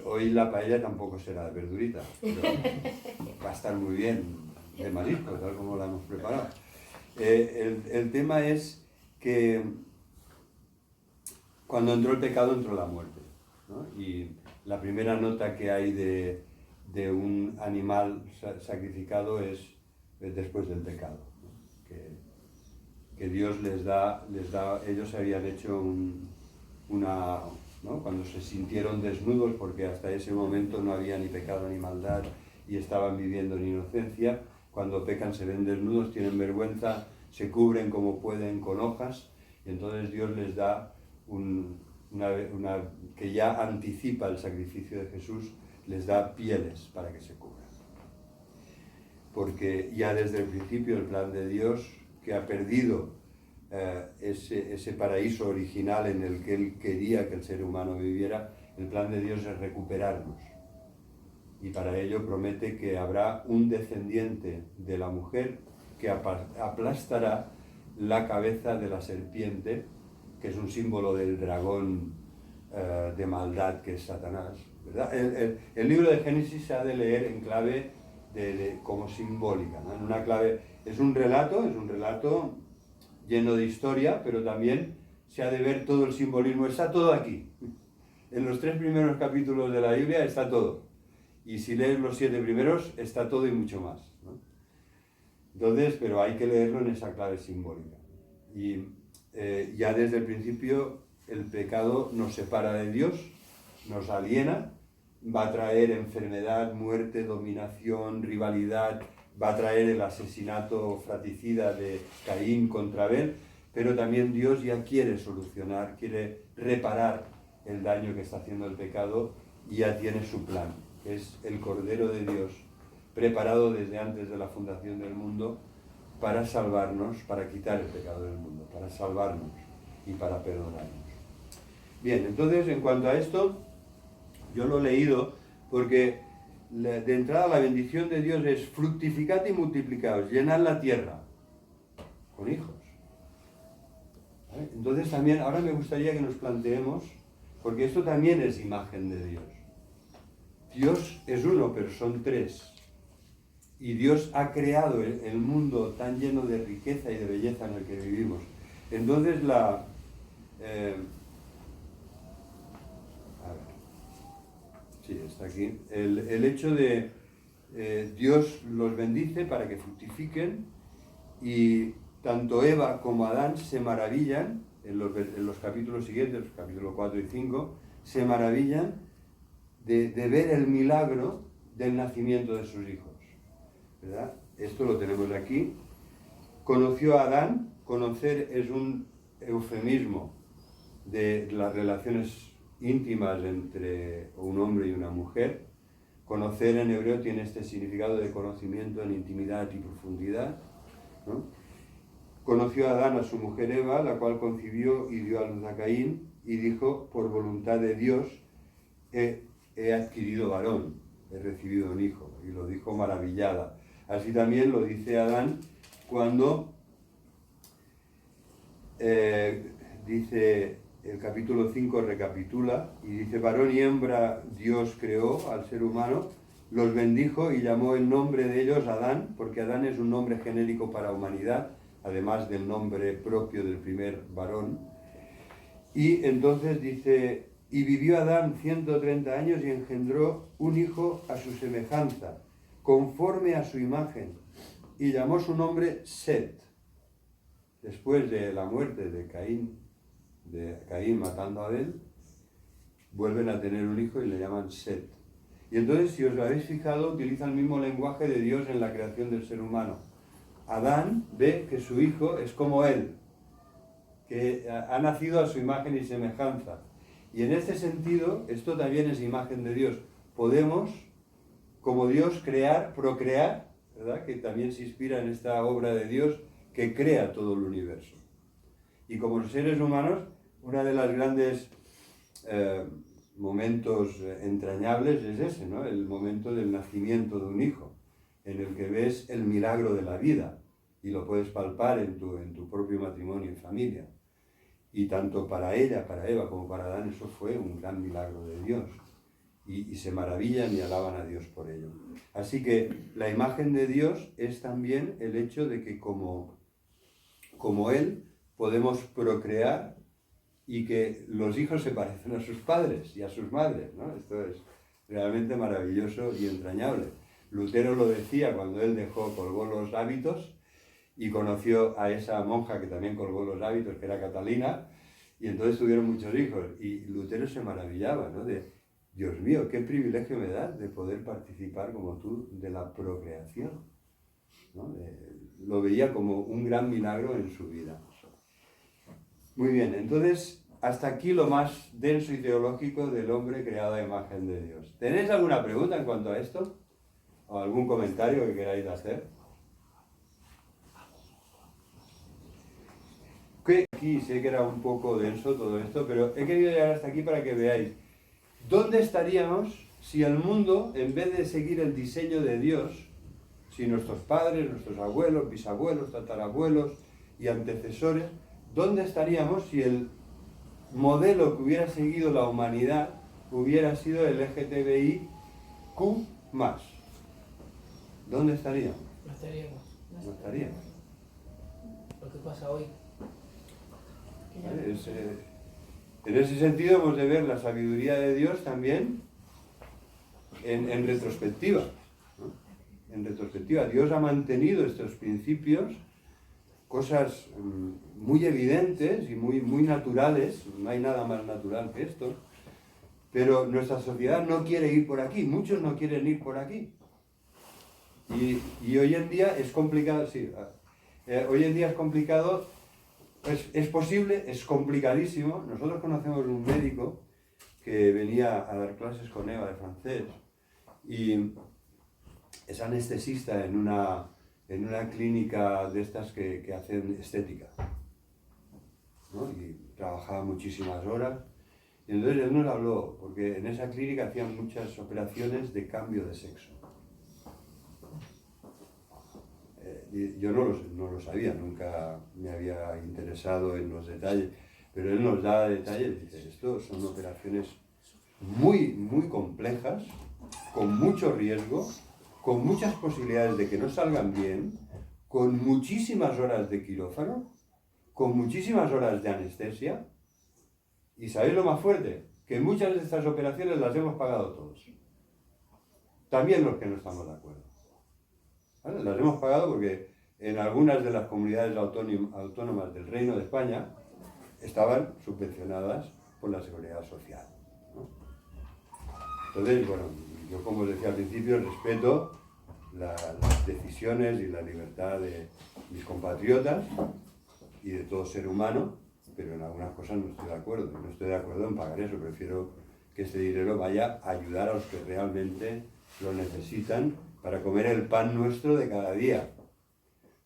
Hoy la paella tampoco será de verdurita, pero va a estar muy bien de marisco, tal como la hemos preparado. El tema es que cuando entró el pecado entró la muerte, ¿no? Y la primera nota que hay de un animal sacrificado es después del pecado, ¿no? Que Dios les da, ellos habían hecho ¿no? Cuando se sintieron desnudos, porque hasta ese momento no había ni pecado ni maldad y estaban viviendo en inocencia, cuando pecan se ven desnudos, tienen vergüenza, se cubren como pueden con hojas, y entonces Dios les da que ya anticipa el sacrificio de Jesús, les da pieles para que se cubran. Porque ya desde el principio el plan de Dios, que ha perdido ese paraíso original en el que Él quería que el ser humano viviera, el plan de Dios es recuperarnos. Y para ello promete que habrá un descendiente de la mujer que aplastará la cabeza de la serpiente, que es un símbolo del dragón de maldad que es Satanás, ¿verdad? El libro de Génesis se ha de leer en clave como simbólica, ¿no? En una clave, es un relato lleno de historia, pero también se ha de ver todo el simbolismo, está todo aquí. En los 3 primeros capítulos de la Biblia está todo. Y si lees los 7 primeros, está todo y mucho más, ¿no? Entonces, pero hay que leerlo en esa clave simbólica. Y ya desde el principio el pecado nos separa de Dios, nos aliena, va a traer enfermedad, muerte, dominación, rivalidad, va a traer el asesinato fratricida de Caín contra Abel, pero también Dios ya quiere solucionar, quiere reparar el daño que está haciendo el pecado y ya tiene su plan, que es el Cordero de Dios, preparado desde antes de la fundación del mundo para salvarnos, para quitar el pecado del mundo, para salvarnos y para perdonarnos. Bien, entonces en cuanto a esto, yo lo he leído porque de entrada la bendición de Dios es fructificad y multiplicaos, llenad la tierra con hijos. ¿Vale? Entonces también, ahora me gustaría que nos planteemos, porque esto también es imagen de Dios. Dios es uno, pero son 3. Y Dios ha creado el mundo tan lleno de riqueza y de belleza en el que vivimos. Entonces sí, está aquí. El hecho de Dios los bendice para que fructifiquen, y tanto Eva como Adán se maravillan, en los capítulos siguientes, los capítulos 4 y 5, se maravillan de ver el milagro del nacimiento de sus hijos, ¿verdad? Esto lo tenemos aquí. Conoció a Adán, conocer es un eufemismo de las relaciones íntimas entre un hombre y una mujer. Conocer en hebreo tiene este significado de conocimiento en intimidad y profundidad, ¿no? Conoció a Adán a su mujer Eva, la cual concibió y dio a luz a Caín, y dijo, por voluntad de Dios, he adquirido varón, he recibido un hijo, y lo dijo maravillada. Así también lo dice Adán cuando dice el capítulo 5, recapitula, y dice, varón y hembra Dios creó al ser humano, los bendijo y llamó el nombre de ellos Adán, porque Adán es un nombre genérico para humanidad, además del nombre propio del primer varón. Y entonces dice, y vivió Adán 130 años y engendró un hijo a su semejanza, conforme a su imagen, y llamó su nombre Set. Después de la muerte de Caín matando a Abel, vuelven a tener un hijo y le llaman Set. Y entonces, si os lo habéis fijado, utiliza el mismo lenguaje de Dios en la creación del ser humano. Adán ve que su hijo es como él, que ha nacido a su imagen y semejanza. Y en este sentido, esto también es imagen de Dios. Podemos, como Dios, crear, procrear, ¿verdad? Que también se inspira en esta obra de Dios que crea todo el universo. Y como seres humanos, uno de los grandes momentos entrañables es ese, ¿no? El momento del nacimiento de un hijo, en el que ves el milagro de la vida y lo puedes palpar en tu propio matrimonio y familia. Y tanto para ella, para Eva, como para Adán, eso fue un gran milagro de Dios. Y se maravillan y alaban a Dios por ello. Así que la imagen de Dios es también el hecho de que como Él podemos procrear y que los hijos se parecen a sus padres y a sus madres, ¿no? Esto es realmente maravilloso y entrañable. Lutero lo decía cuando él colgó los hábitos y conoció a esa monja que también colgó los hábitos, que era Catalina, y entonces tuvieron muchos hijos. Y Lutero se maravillaba, ¿no? De, Dios mío, qué privilegio me das de poder participar como tú de la procreación, ¿no? Lo veía como un gran milagro en su vida. Muy bien, entonces hasta aquí lo más denso y teológico del hombre creado a imagen de Dios. ¿Tenéis alguna pregunta en cuanto a esto? ¿O algún comentario que queráis hacer? Aquí sé que era un poco denso todo esto, pero he querido llegar hasta aquí para que veáis dónde estaríamos si el mundo, en vez de seguir el diseño de Dios, si nuestros padres, nuestros abuelos, bisabuelos, tatarabuelos y antecesores, ¿dónde estaríamos si el modelo que hubiera seguido la humanidad hubiera sido el LGTBIQ+? ¿Dónde estaríamos? No estaríamos. No estaríamos. Lo que pasa hoy. ¿Vale? En ese sentido hemos de ver la sabiduría de Dios también en retrospectiva, ¿no? En retrospectiva, Dios ha mantenido estos principios, cosas muy evidentes y muy naturales, no hay nada más natural que esto, pero nuestra sociedad no quiere ir por aquí, muchos no quieren ir por aquí. Y hoy en día es complicado, sí, hoy en día es complicado, es posible, es complicadísimo. Nosotros conocemos un médico que venía a dar clases con Eva de francés y es anestesista en una clínica de estas que hacen estética, ¿no? Y trabajaba muchísimas horas. Y entonces él nos habló, porque en esa clínica hacían muchas operaciones de cambio de sexo. Yo no lo sabía, nunca me había interesado en los detalles, pero él nos da detalles y dice, esto son operaciones muy complejas, con mucho riesgo, con muchas posibilidades de que no salgan bien, con muchísimas horas de quirófano, con muchísimas horas de anestesia. ¿Y sabéis lo más fuerte? Que muchas de estas operaciones las hemos pagado todos. También los que no estamos de acuerdo. ¿Vale? Las hemos pagado porque en algunas de las comunidades autónomas del Reino de España estaban subvencionadas por la Seguridad Social, ¿no? Entonces, bueno, yo como os decía al principio, respeto las decisiones y la libertad de mis compatriotas y de todo ser humano, pero en algunas cosas no estoy de acuerdo. Y no estoy de acuerdo en pagar eso. Prefiero que ese dinero vaya a ayudar a los que realmente lo necesitan para comer el pan nuestro de cada día.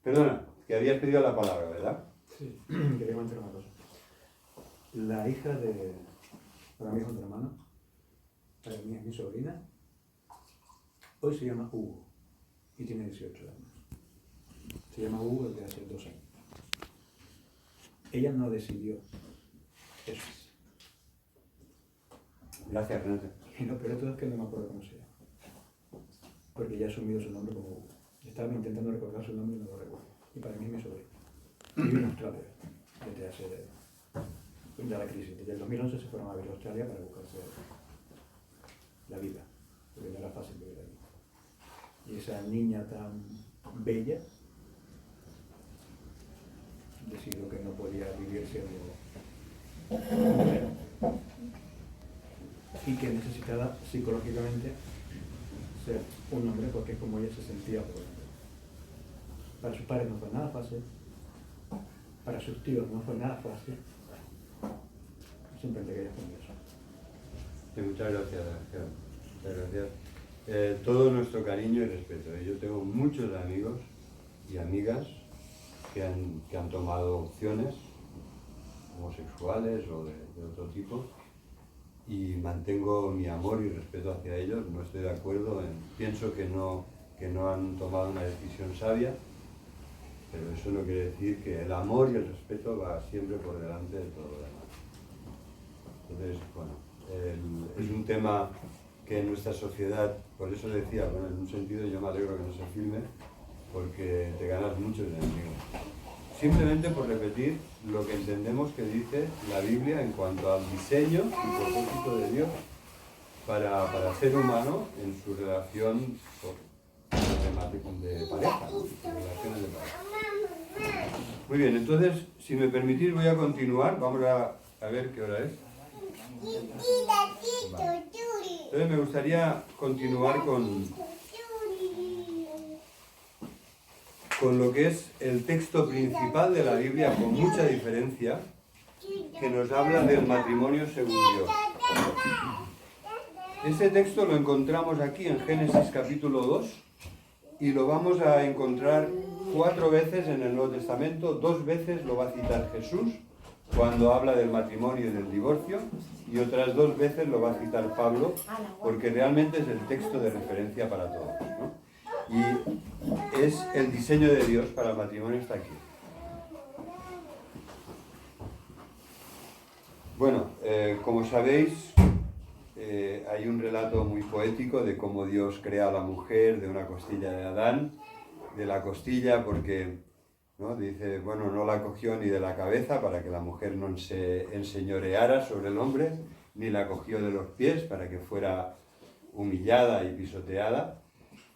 Perdona, que habías pedido la palabra, ¿verdad? Sí, quería comentar una cosa. La hija de... Para mí es otra hermana. Para mí es mi sobrina. Hoy se llama Hugo y tiene 18 años. Se llama Hugo desde hace 2 años. Ella no decidió eso. Gracias, Renato. Y lo peor de todo es que no me acuerdo cómo se llama. Porque ya he asumido su nombre como Hugo. Estaba intentando recordar su nombre y no lo recuerdo. Y para mí es mi sobrina. Vive en Australia desde hace ya la crisis. Desde el 2011 se fueron a vivir a Australia para buscarse la vida, porque no era fácil vivir allí. Y esa niña tan bella decidió que no podía vivir siendo mujer y que necesitaba psicológicamente ser un hombre porque es como ella se sentía por hombre. Para sus padres no fue nada fácil, para sus tíos no fue nada fácil. Simplemente quería poner eso. Sí, muchas gracias, Gerardo. Muchas gracias. Todo nuestro cariño y respeto. Yo tengo muchos amigos y amigas que han tomado opciones homosexuales o de otro tipo y mantengo mi amor y respeto hacia ellos. No estoy de acuerdo, pienso que no han tomado una decisión sabia, pero eso no quiere decir que el amor y el respeto va siempre por delante de todo lo demás. Entonces, bueno, es un tema que en nuestra sociedad, por eso decía, bueno, en un sentido yo me alegro que no se filme, porque te ganas muchos enemigos. Simplemente por repetir lo que entendemos que dice la Biblia en cuanto al diseño y propósito de Dios para el ser humano en su relación de pareja, ¿no? Relaciones de pareja. Muy bien, entonces, si me permitís, voy a continuar. Vamos a ver qué hora es. Vale. Entonces me gustaría continuar con lo que es el texto principal de la Biblia, con mucha diferencia, que nos habla del matrimonio según Dios. Este texto lo encontramos aquí en Génesis capítulo 2 y lo vamos a encontrar 4 veces en el Nuevo Testamento. 2 veces lo va a citar Jesús cuando habla del matrimonio y del divorcio, y otras 2 veces lo va a citar Pablo, porque realmente es el texto de referencia para todos, ¿no? Y es el diseño de Dios para el matrimonio, está aquí. Bueno, como sabéis, hay un relato muy poético de cómo Dios crea a la mujer de una costilla de Adán, de la costilla porque, ¿no? Dice, bueno, no la cogió ni de la cabeza para que la mujer no se enseñoreara sobre el hombre, ni la cogió de los pies para que fuera humillada y pisoteada.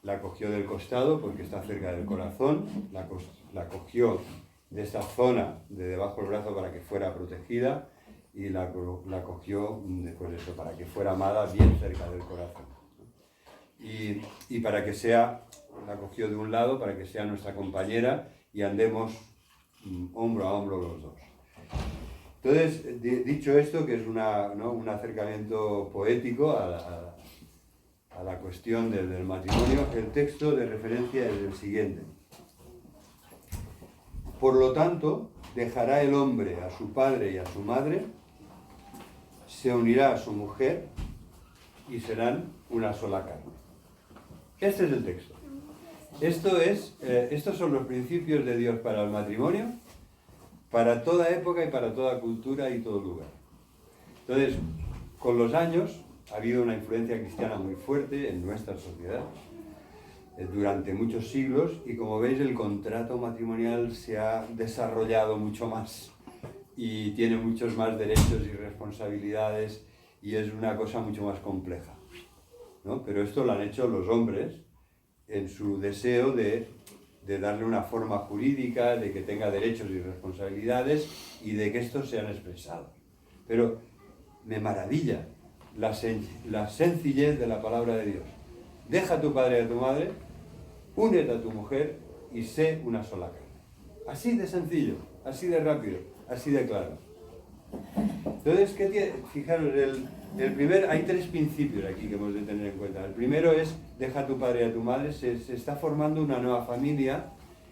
La cogió del costado porque está cerca del corazón, la cogió de esa zona de debajo del brazo para que fuera protegida y la cogió pues eso, para que fuera amada bien cerca del corazón. Y para que sea, la cogió de un lado para que sea nuestra compañera y andemos hombro a hombro los dos. Entonces, dicho esto, que es un acercamiento poético a la cuestión del matrimonio, el texto de referencia es el siguiente. Por lo tanto, dejará el hombre a su padre y a su madre, se unirá a su mujer y serán una sola carne. Este es el texto. Estos son los principios de Dios para el matrimonio, para toda época y para toda cultura y todo lugar. Entonces, con los años ha habido una influencia cristiana muy fuerte en nuestra sociedad durante muchos siglos y como veis el contrato matrimonial se ha desarrollado mucho más y tiene muchos más derechos y responsabilidades y es una cosa mucho más compleja, ¿no? Pero esto lo han hecho los hombres en su deseo de darle una forma jurídica, de que tenga derechos y responsabilidades y de que estos sean expresados. Pero me maravilla la sencillez de la palabra de Dios. Deja a tu padre y a tu madre, únete a tu mujer y sé una sola carne. Así de sencillo, así de rápido, así de claro. Entonces, fijaros, hay tres principios aquí que hemos de tener en cuenta. El primero es, deja a tu padre y a tu madre. Se está formando una nueva familia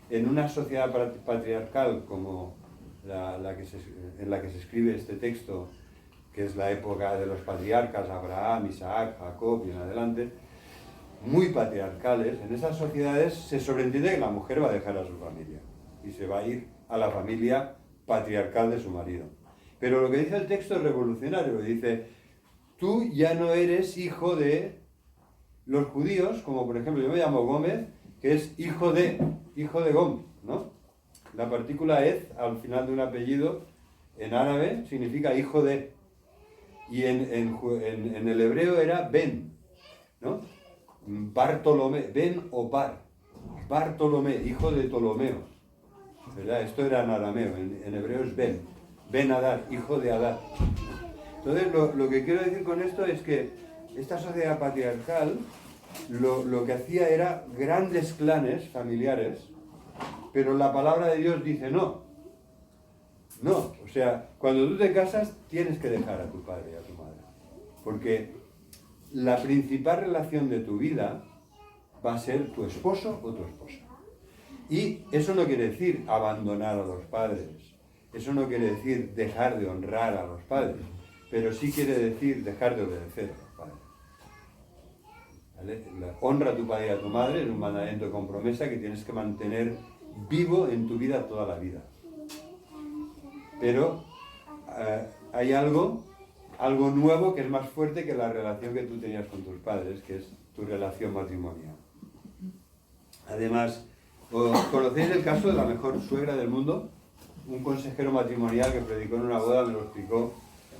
en una sociedad patriarcal como en la que se escribe este texto, que es la época de los patriarcas, Abraham, Isaac, Jacob y en adelante, muy patriarcales. En esas sociedades se sobreentiende que la mujer va a dejar a su familia y se va a ir a la familia patriarcal de su marido. Pero lo que dice el texto es revolucionario. Dice, tú ya no eres hijo de los judíos, como por ejemplo yo me llamo Gómez, que es hijo de Gómez, ¿no? La partícula ez al final de un apellido en árabe significa hijo de. Y en el hebreo era Ben, ¿no? Bartolomé, Ben o Bar. Bartolomé, hijo de Ptolomeo. ¿Verdad? Esto era en arameo, en hebreo es Ben. Ben Adar, hijo de Adar. Entonces, lo que quiero decir con esto es que esta sociedad patriarcal lo que hacía era grandes clanes familiares, pero la palabra de Dios dice no. No, o sea, cuando tú te casas tienes que dejar a tu padre y a tu madre, porque la principal relación de tu vida va a ser tu esposo o tu esposa. Y eso no quiere decir abandonar a los padres, eso no quiere decir dejar de honrar a los padres, pero sí quiere decir dejar de obedecer a los padres. ¿Vale? Honra a tu padre y a tu madre es un mandamiento con promesa que tienes que mantener vivo en tu vida toda la vida. Pero hay algo nuevo que es más fuerte que la relación que tú tenías con tus padres, que es tu relación matrimonial. Además, ¿conocéis el caso de la mejor suegra del mundo? Un consejero matrimonial que predicó en una boda me lo explicó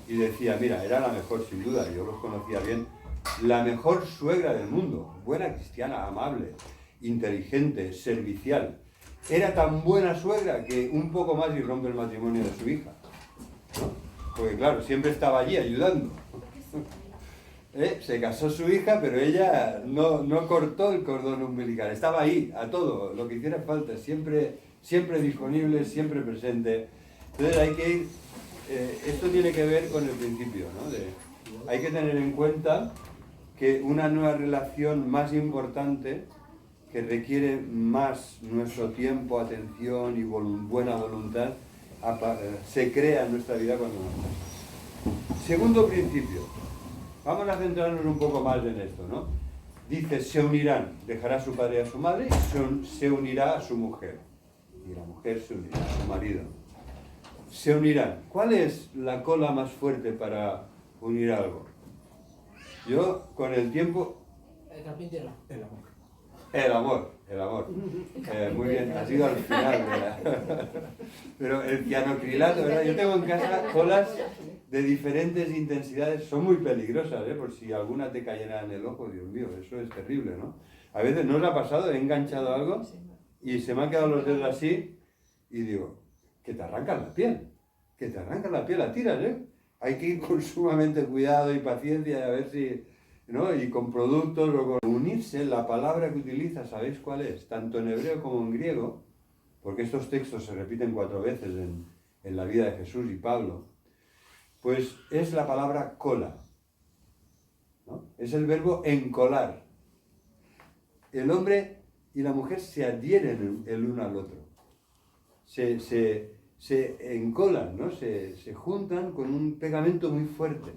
y decía, mira, era la mejor sin duda, yo los conocía bien, la mejor suegra del mundo, buena cristiana, amable, inteligente, servicial. Era tan buena suegra que un poco más y rompe el matrimonio de su hija, ¿no? Porque claro, siempre estaba allí ayudando. Se casó su hija, pero ella no cortó el cordón umbilical, estaba ahí, a todo, lo que hiciera falta, siempre disponible, siempre presente. Entonces hay que ir, esto tiene que ver con el principio, ¿no? Hay que tener en cuenta que una nueva relación más importante, que requiere más nuestro tiempo, atención y buena voluntad, se crea en nuestra vida cuando nacemos. Segundo principio, vamos a centrarnos un poco más en esto, ¿no? Dice, se unirán, dejará a su padre y a su madre y se unirá a su mujer. Y la mujer se unirá a su marido. Se unirán. ¿Cuál es la cola más fuerte para unir algo? Yo, con el tiempo... El carpintero. El amor. El amor. Muy bien, ha sido al final. Pero el cianocrilato, ¿verdad? Yo tengo en casa colas de diferentes intensidades, son muy peligrosas, ¿eh? Por si alguna te cayera en el ojo, Dios mío, eso es terrible, ¿no? A veces no os ha pasado, he enganchado algo y se me han quedado los dedos así y digo, que te arrancan la piel, la tiras, ¿eh? Hay que ir con sumamente cuidado y paciencia a ver si... ¿no? Y con productos o con unirse, la palabra que utiliza, ¿sabéis cuál es? Tanto en hebreo como en griego, porque estos textos se repiten 4 veces en la vida de Jesús y Pablo, pues es la palabra cola, ¿no? Es el verbo encolar. El hombre y la mujer se adhieren el uno al otro, se encolan, ¿no? Se juntan con un pegamento muy fuerte,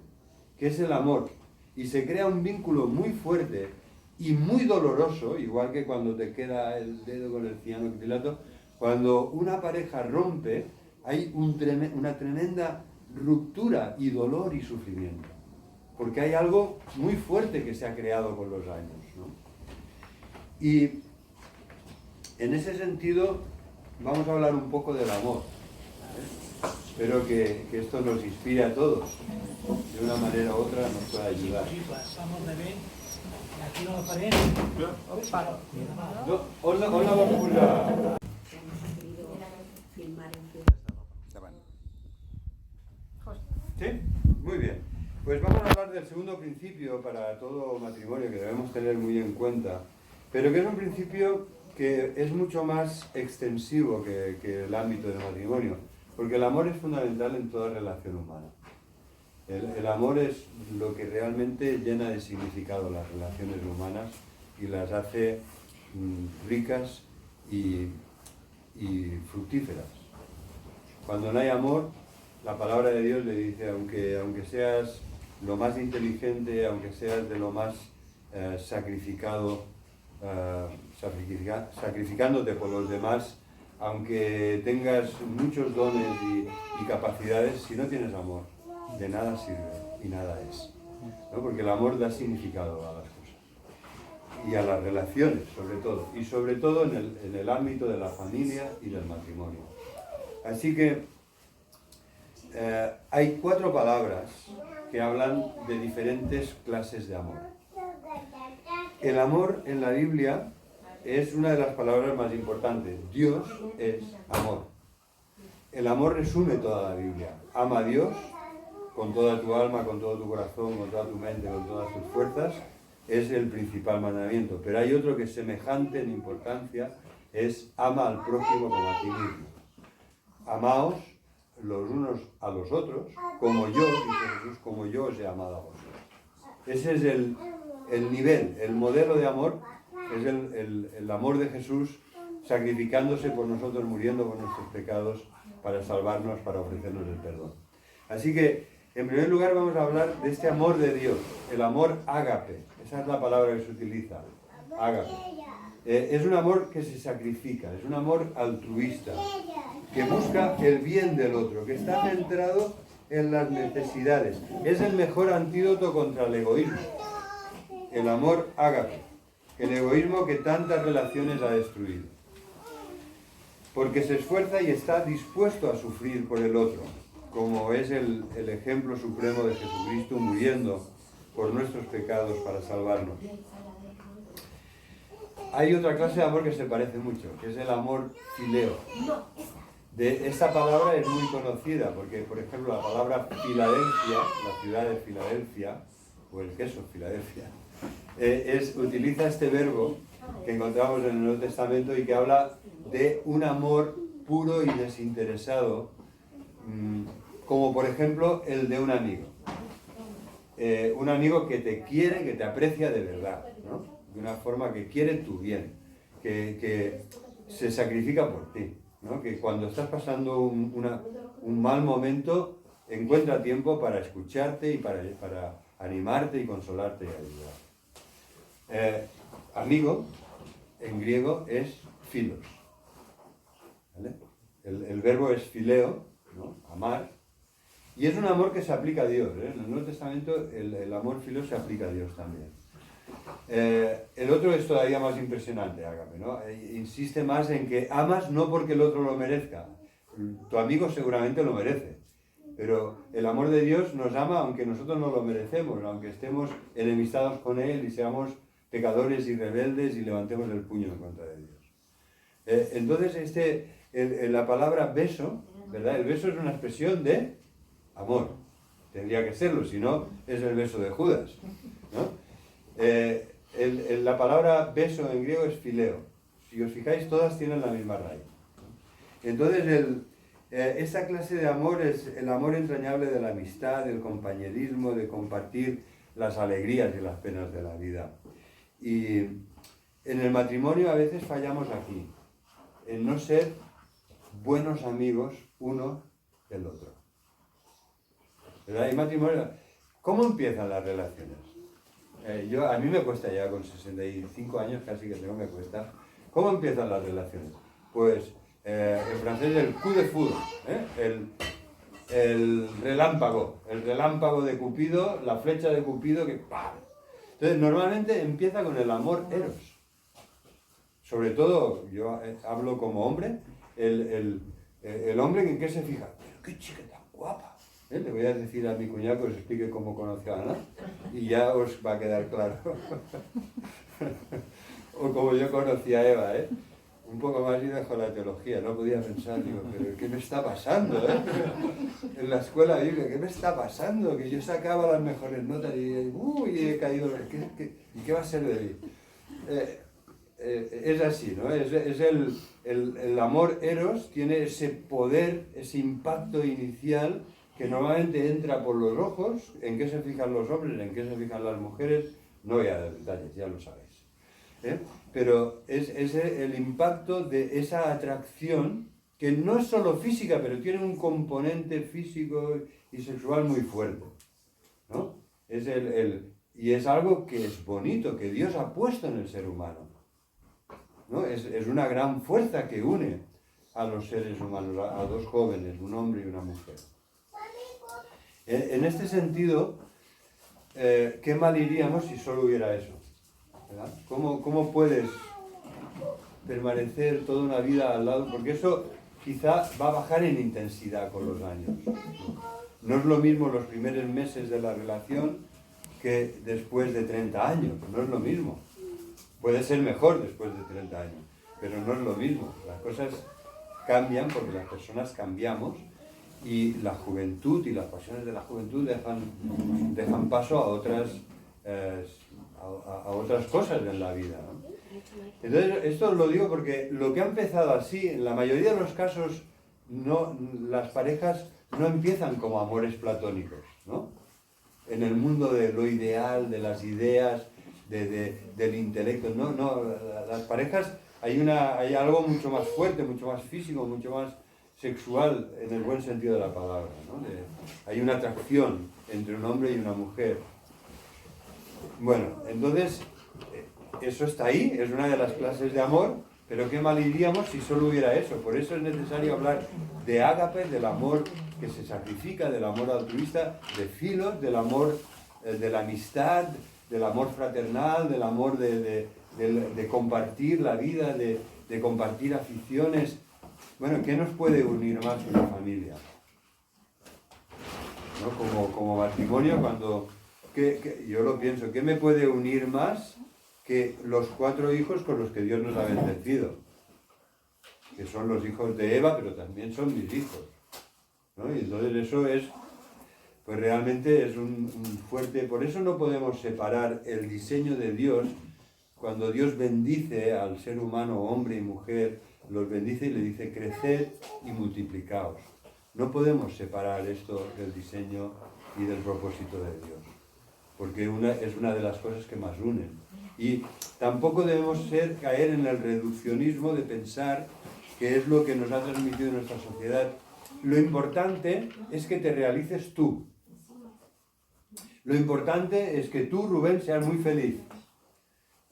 que es el amor. Y se crea un vínculo muy fuerte y muy doloroso, igual que cuando te queda el dedo con el cianocrilato. Cuando una pareja rompe, hay una tremenda ruptura y dolor y sufrimiento. Porque hay algo muy fuerte que se ha creado con los años, ¿no? Y en ese sentido vamos a hablar un poco del amor. Espero que esto nos inspire a todos. De una manera u otra nos pueda ayudar. Vamos a ver. Aquí no lo faré. No, hola, vamos a pulgar. ¿Sí? Muy bien. Pues vamos a hablar del segundo principio para todo matrimonio que debemos tener muy en cuenta, pero que es un principio que es mucho más extensivo que el ámbito del matrimonio. Porque el amor es fundamental en toda relación humana. El amor es lo que realmente llena de significado las relaciones humanas y las hace ricas y fructíferas. Cuando no hay amor, la palabra de Dios le dice, aunque seas lo más inteligente, aunque seas de lo más sacrificándote por los demás, aunque tengas muchos dones y capacidades, si no tienes amor, de nada sirve y nada es, ¿no? Porque el amor da significado a las cosas y a las relaciones, sobre todo, y sobre todo en el ámbito de la familia y del matrimonio. Así que hay 4 palabras que hablan de diferentes clases de amor. El amor en la Biblia es una de las palabras más importantes. Dios es amor. El amor resume toda la Biblia. Ama a Dios con toda tu alma, con todo tu corazón, con toda tu mente, con todas tus fuerzas. Es el principal mandamiento. Pero hay otro que es semejante en importancia, es ama al prójimo como a ti mismo. Amaos los unos a los otros, como yo, dice Jesús, como yo os he amado a vosotros. Ese es el nivel, el modelo de amor, es el amor de Jesús sacrificándose por nosotros, muriendo por nuestros pecados para salvarnos, para ofrecernos el perdón. Así que, en primer lugar, vamos a hablar de este amor de Dios, el amor ágape. Esa es la palabra que se utiliza, ágape. Es un amor que se sacrifica, es un amor altruista, que busca el bien del otro, que está centrado en las necesidades. Es el mejor antídoto contra el egoísmo, el amor ágape, el egoísmo que tantas relaciones ha destruido. Porque se esfuerza y está dispuesto a sufrir por el otro, como es el ejemplo supremo de Jesucristo muriendo por nuestros pecados para salvarnos. Hay otra clase de amor que se parece mucho, que es el amor fileo. Esta palabra es muy conocida porque, por ejemplo, la palabra Filadelfia, la ciudad de Filadelfia, o el queso Filadelfia, utiliza este verbo que encontramos en el Nuevo Testamento y que habla de un amor puro y desinteresado, como por ejemplo el de un amigo. Un amigo que te quiere, que te aprecia de verdad, ¿no? De una forma que quiere tu bien, que se sacrifica por ti, ¿no? Que cuando estás pasando un mal momento, encuentra tiempo para escucharte y para animarte y consolarte y ayudar. Amigo, en griego, es philos, ¿vale? El verbo es phileo, ¿no? Amar, y es un amor que se aplica a Dios, ¿eh? En el Nuevo Testamento el amor phileo se aplica a Dios también. El otro es todavía más impresionante, ágape, ¿no? Insiste más en que amas no porque el otro lo merezca. Tu amigo seguramente lo merece, pero el amor de Dios nos ama aunque nosotros no lo merecemos, aunque estemos enemistados con Él y seamos pecadores y rebeldes y levantemos el puño en contra de Dios. Entonces, la palabra beso, ¿verdad? El beso es una expresión de amor. Tendría que serlo, si no, es el beso de Judas, ¿no? La palabra beso en griego es fileo. Si os fijáis, todas tienen la misma raíz. Entonces, esta clase de amor es el amor entrañable de la amistad, del compañerismo, de compartir las alegrías y las penas de la vida. Y en el matrimonio a veces fallamos aquí, en no ser buenos amigos uno del otro. ¿Verdad? Hay matrimonio. ¿Cómo empiezan las relaciones? A mí me cuesta ya con 65 años, casi que tengo, me cuesta. ¿Cómo empiezan las relaciones? Pues en francés el coup de foudre, el relámpago de Cupido, la flecha de Cupido que ¡pam! Entonces normalmente empieza con el amor eros. Sobre todo, yo hablo como hombre, el hombre en qué se fija. Pero qué chica tan guapa. Le voy a decir a mi cuñado que os explique cómo conoció a Ana y ya os va a quedar claro. O como yo conocí a Eva, un poco más y dejo la teología, no podía pensar, digo, pero ¿qué me está pasando? En la escuela bíblica, ¿qué me está pasando? Que yo sacaba las mejores notas y he caído, ¿y qué va a ser de mí? es así, ¿no? Es el amor eros tiene ese poder, ese impacto inicial que normalmente entra por los ojos, en qué se fijan los hombres, en qué se fijan las mujeres, no voy a dar detalles, ya lo sabéis. Pero es el impacto de esa atracción que no es solo física, pero tiene un componente físico y sexual muy fuerte, ¿no? Y es algo que es bonito, que Dios ha puesto en el ser humano, ¿no? Es una gran fuerza que une a los seres humanos, a dos jóvenes, un hombre y una mujer. En este sentido, ¿qué mal iríamos si solo hubiera eso? ¿Verdad? ¿Cómo puedes permanecer toda una vida al lado? Porque eso quizá va a bajar en intensidad con los años. No es lo mismo los primeros meses de la relación que después de 30 años, no es lo mismo. Puede ser mejor después de 30 años, pero no es lo mismo. Las cosas cambian porque las personas cambiamos y la juventud y las pasiones de la juventud dejan paso a otras cosas en la vida, ¿no? Entonces, esto lo digo porque lo que ha empezado así, en la mayoría de los casos, las parejas no empiezan como amores platónicos, ¿no? En el mundo de lo ideal, de las ideas, del intelecto, no, las parejas hay algo mucho más fuerte, mucho más físico, mucho más sexual, en el buen sentido de la palabra, ¿no? Hay una atracción entre un hombre y una mujer. Bueno, entonces, eso está ahí, es una de las clases de amor, pero qué mal iríamos si solo hubiera eso. Por eso es necesario hablar de ágape, del amor que se sacrifica, del amor altruista, de filos, del amor de la amistad, del amor fraternal, del amor de compartir la vida, de compartir aficiones. Bueno, ¿qué nos puede unir más que una familia? ¿No? Como matrimonio, yo lo pienso, ¿qué me puede unir más que los 4 hijos con los que Dios nos ha bendecido? Que son los hijos de Eva, pero también son mis hijos, ¿no? Y entonces eso pues realmente es un fuerte... Por eso no podemos separar el diseño de Dios. Cuando Dios bendice al ser humano, hombre y mujer, los bendice y le dice, creced y multiplicaos. No podemos separar esto del diseño y del propósito de Dios, porque es una de las cosas que más unen. Y tampoco debemos caer en el reduccionismo de pensar que es lo que nos ha transmitido nuestra sociedad. Lo importante es que te realices tú. Lo importante es que tú, Rubén, seas muy feliz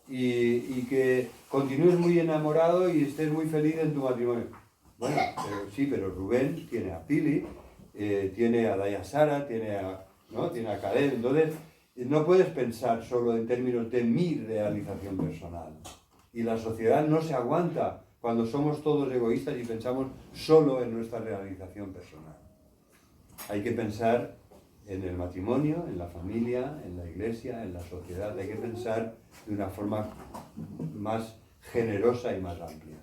y que continúes muy enamorado y estés muy feliz en tu matrimonio. Bueno, pero Rubén tiene a Pili, tiene a Daya Sara, tiene a Caleb. Entonces, no puedes pensar solo en términos de mi realización personal. Y la sociedad no se aguanta cuando somos todos egoístas y pensamos solo en nuestra realización personal. Hay que pensar en el matrimonio, en la familia, en la iglesia, en la sociedad. Hay que pensar de una forma más generosa y más amplia.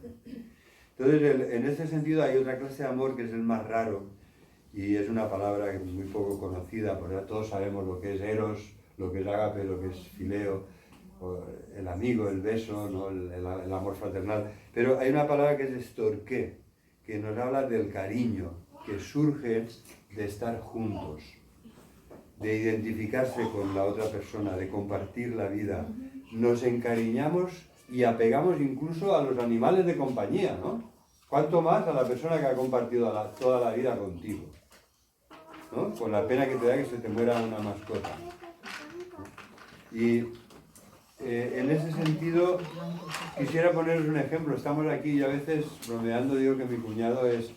Entonces, en este sentido hay otra clase de amor que es el más raro y es una palabra que es muy poco conocida, porque todos sabemos lo que es eros, lo que es ágape, lo que es fileo, el amigo, el beso, ¿no? el amor fraternal. Pero hay una palabra que es estorqué, que nos habla del cariño que surge de estar juntos, de identificarse con la otra persona, de compartir la vida. Nos encariñamos y apegamos incluso a los animales de compañía, ¿no? Cuanto más a la persona que ha compartido toda la vida contigo, ¿no? Con la pena que te da que se te muera una mascota. Y en ese sentido quisiera poneros un ejemplo. Estamos aquí y a veces bromeando digo que mi cuñado es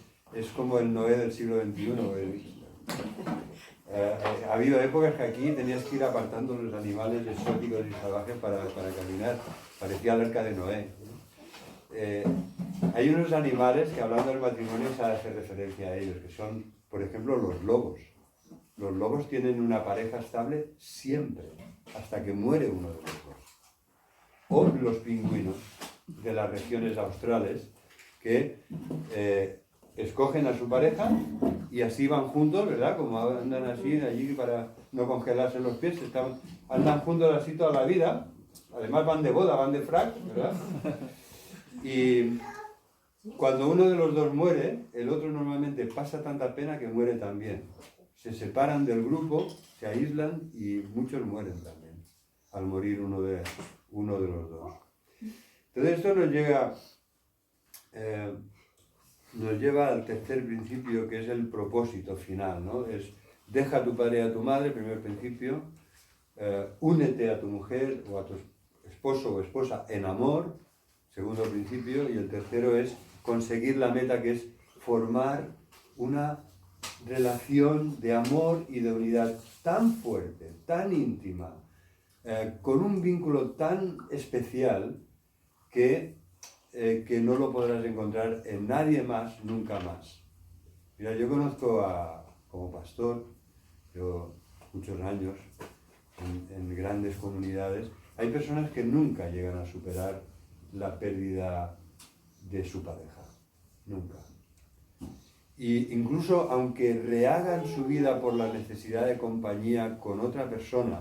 como el Noé del siglo XXI. Ha habido épocas que aquí tenías que ir apartando los animales exóticos y salvajes para caminar. Parecía el arca de Noé. Hay unos animales que, hablando del matrimonio, se hace referencia a ellos, que son, por ejemplo, los lobos. Los lobos tienen una pareja estable siempre, hasta que muere uno de los dos. O los pingüinos de las regiones australes, que escogen a su pareja y así van juntos, ¿verdad? Como andan así allí para no congelarse los pies, andan juntos así toda la vida, además van de boda, van de frac, ¿verdad? Y cuando uno de los dos muere, el otro normalmente pasa tanta pena que muere también. Se separan del grupo, se aíslan y muchos mueren también al morir uno de los dos. Entonces esto nos lleva al tercer principio, que es el propósito final, ¿no? Es deja a tu padre y a tu madre, primer principio, únete a tu mujer o a tu esposo o esposa en amor, segundo principio, y el tercero es conseguir la meta, que es formar una relación de amor y de unidad tan fuerte, tan íntima, con un vínculo tan especial que no lo podrás encontrar en nadie más, nunca más. Mira, yo conozco como pastor, yo muchos años en grandes comunidades, hay personas que nunca llegan a superar la pérdida de su pareja, nunca. Y incluso aunque rehagan su vida por la necesidad de compañía con otra persona,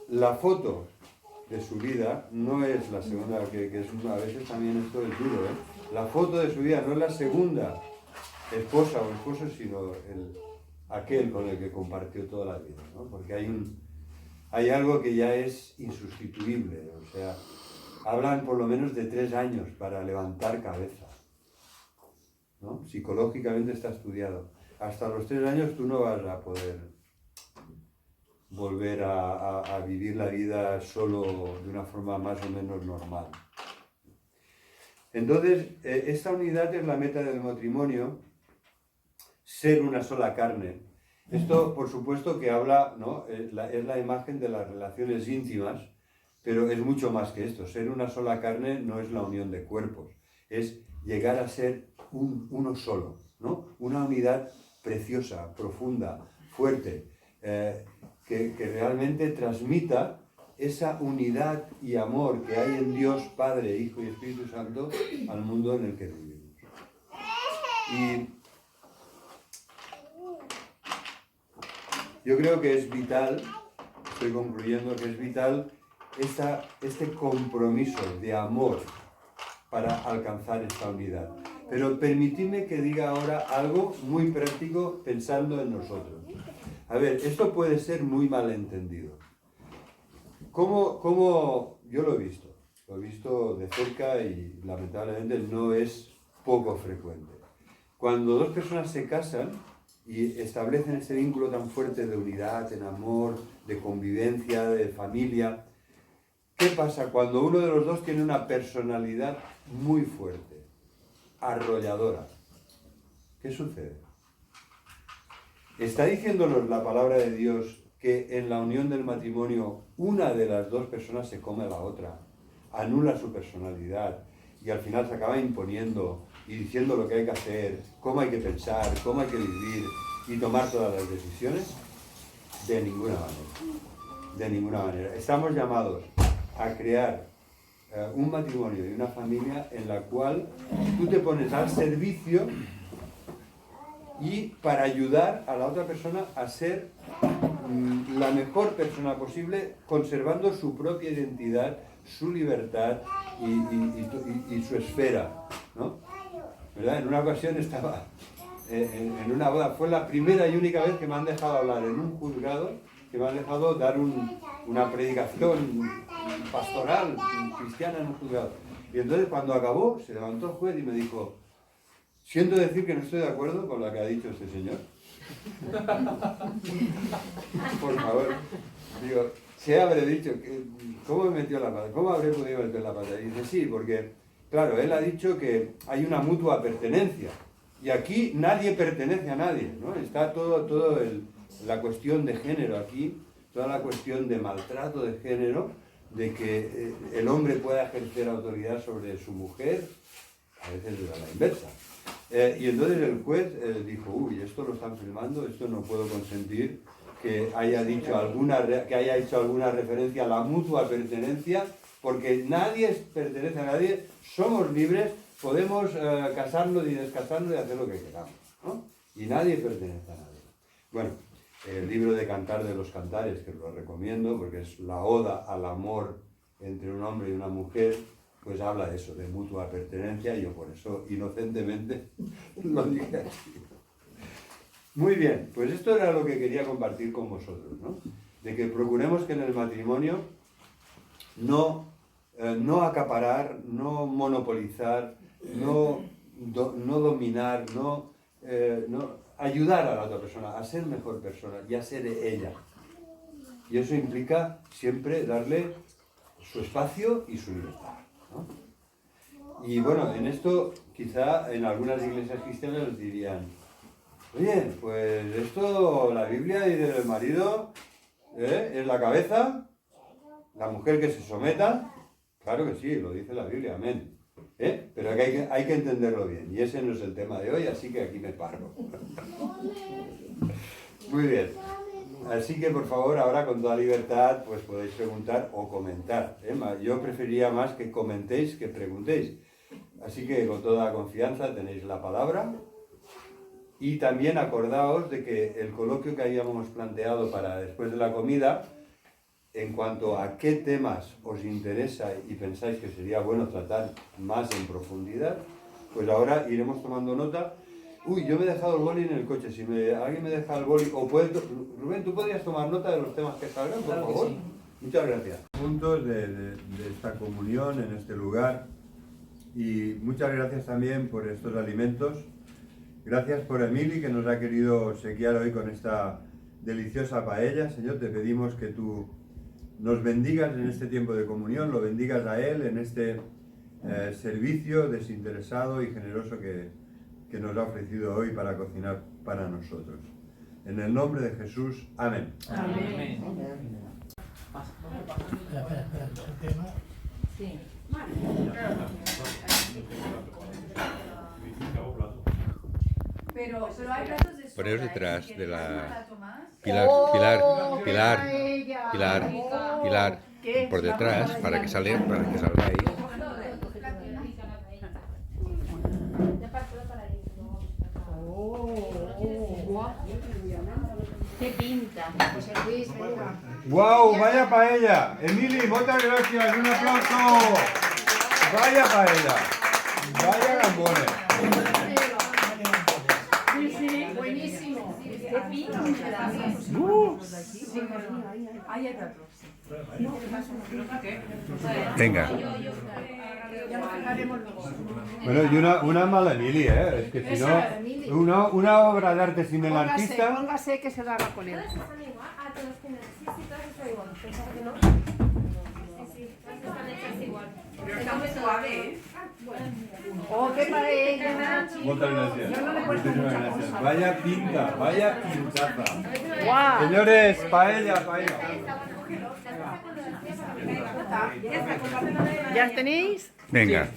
la foto de su vida no es la segunda, que es a veces también esto es duro, ¿eh? La foto de su vida no es la segunda esposa o esposo, sino aquel con el que compartió toda la vida, ¿no? Porque hay algo que ya es insustituible, o sea, hablan por lo menos de 3 años para levantar cabeza, ¿no? Psicológicamente está estudiado. Hasta los 3 años tú no vas a poder volver a vivir la vida solo de una forma más o menos normal. Entonces, esta unidad es la meta del matrimonio, ser una sola carne. Esto, por supuesto, que habla, ¿no? Es la imagen de las relaciones íntimas, pero es mucho más que esto. Ser una sola carne no es la unión de cuerpos, es llegar a ser uno solo, ¿no? Una unidad preciosa, profunda, fuerte, que realmente transmita esa unidad y amor que hay en Dios, Padre, Hijo y Espíritu Santo, al mundo en el que vivimos. Y yo creo que es vital, estoy concluyendo, que es vital este compromiso de amor para alcanzar esta unidad. Pero permitidme que diga ahora algo muy práctico pensando en nosotros. A ver, esto puede ser muy mal entendido. ¿Cómo yo lo he visto de cerca y lamentablemente no es poco frecuente. Cuando dos personas se casan y establecen ese vínculo tan fuerte de unidad, en amor, de convivencia, de familia, ¿qué pasa cuando uno de los dos tiene una personalidad muy fuerte, arrolladora? ¿Qué sucede? Está diciéndonos la palabra de Dios que en la unión del matrimonio una de las dos personas se come a la otra, anula su personalidad y al final se acaba imponiendo y diciendo lo que hay que hacer, cómo hay que pensar, cómo hay que vivir y tomar todas las decisiones. De ninguna manera. De ninguna manera. Estamos llamados a crear un matrimonio y una familia en la cual tú te pones al servicio y para ayudar a la otra persona a ser la mejor persona posible, conservando su propia identidad, su libertad y su esfera, ¿no? ¿Verdad? En una ocasión estaba en una boda, fue la primera y única vez que me han dejado hablar en un juzgado, que me han dejado dar una predicación pastoral cristiana en un juzgado. Y entonces cuando acabó, se levantó el juez y me dijo: siento decir que no estoy de acuerdo con lo que ha dicho este señor. Por favor, digo, ¿se habré dicho? ¿Cómo me metió la pata? ¿Cómo habré podido meter la pata? Y dice, sí, porque, claro, él ha dicho que hay una mutua pertenencia. Y aquí nadie pertenece a nadie, ¿no? Está todo la cuestión de género aquí, toda la cuestión de maltrato de género, de que el hombre pueda ejercer autoridad sobre su mujer, a veces de la inversa. Y entonces el juez dijo, uy, esto lo están filmando, esto no puedo consentir que haya hecho alguna referencia a la mutua pertenencia, porque nadie pertenece a nadie, somos libres, podemos casarnos y descasarnos y hacer lo que queramos, ¿no? Y nadie pertenece a nadie. Bueno, el libro de Cantar de los Cantares, que lo recomiendo porque es la oda al amor entre un hombre y una mujer, pues habla de eso, de mutua pertenencia, y yo por eso inocentemente lo dije así. Muy bien, pues esto era lo que quería compartir con vosotros, ¿no? De que procuremos que en el matrimonio no acaparar, no monopolizar, no dominar, no ayudar a la otra persona a ser mejor persona y a ser ella. Y eso implica siempre darle su espacio y su libertad, ¿no? Y bueno, en esto quizá en algunas iglesias cristianas les dirían: oye, pues esto, la Biblia dice del marido es la cabeza, la mujer que se someta. Claro que sí, lo dice la Biblia, amén. Pero hay que entenderlo bien, y ese no es el tema de hoy, así que aquí me paro. Muy bien. Así que por favor, ahora con toda libertad, pues podéis preguntar o comentar. Yo preferiría más que comentéis que preguntéis. Así que con toda confianza tenéis la palabra. Y también acordaos de que el coloquio que habíamos planteado para después de la comida, en cuanto a qué temas os interesa y pensáis que sería bueno tratar más en profundidad, pues ahora iremos tomando nota. Uy, yo me he dejado el boli en el coche. Si alguien me deja el boli, o Rubén, ¿tú podrías tomar nota de los temas que salgan, por favor? Sí. Muchas gracias. Juntos de esta comunión en este lugar, y muchas gracias también por estos alimentos. Gracias por Emily, que nos ha querido obsequiar hoy con esta deliciosa paella. Señor, te pedimos que tú nos bendigas en este tiempo de comunión, lo bendigas a él en este servicio desinteresado y generoso que nos ha ofrecido hoy para cocinar para nosotros. En el nombre de Jesús, amén. Amén. Espera, el tema. Sí. Pero hay platos de sobra. Poneros detrás ¿eh? de la... ¿Un plato más? Pilar, por detrás, para que salga ahí. ¿Qué pinta? José Luis, venga. ¡Wow! ¡Vaya paella! Emily, muchas gracias, un aplauso. ¡Vaya paella! ¡Vaya gambones! Sí, sí, buenísimo. ¿Qué pinta? Ahí hay platos. Venga. Ya nos fijaremos luego. Bueno, y una mala Emily, ¿eh? Es que si no, una obra de arte sin el artista... Póngase que se la haga con él. ¿Todas están igual? Ah, todas tienen. Sí, todas están igual. Pensaba que no. Sí, todas están hechas igual. Pero está muy suave, ¿eh? ¡Oh, qué paella! Muchas gracias. Yo no le he puesto Muchísimas mucha gracias. cosa. Vaya pinta, vaya pintaza. ¡Guau! Señores, paella. ¿Ya tenéis? Venga.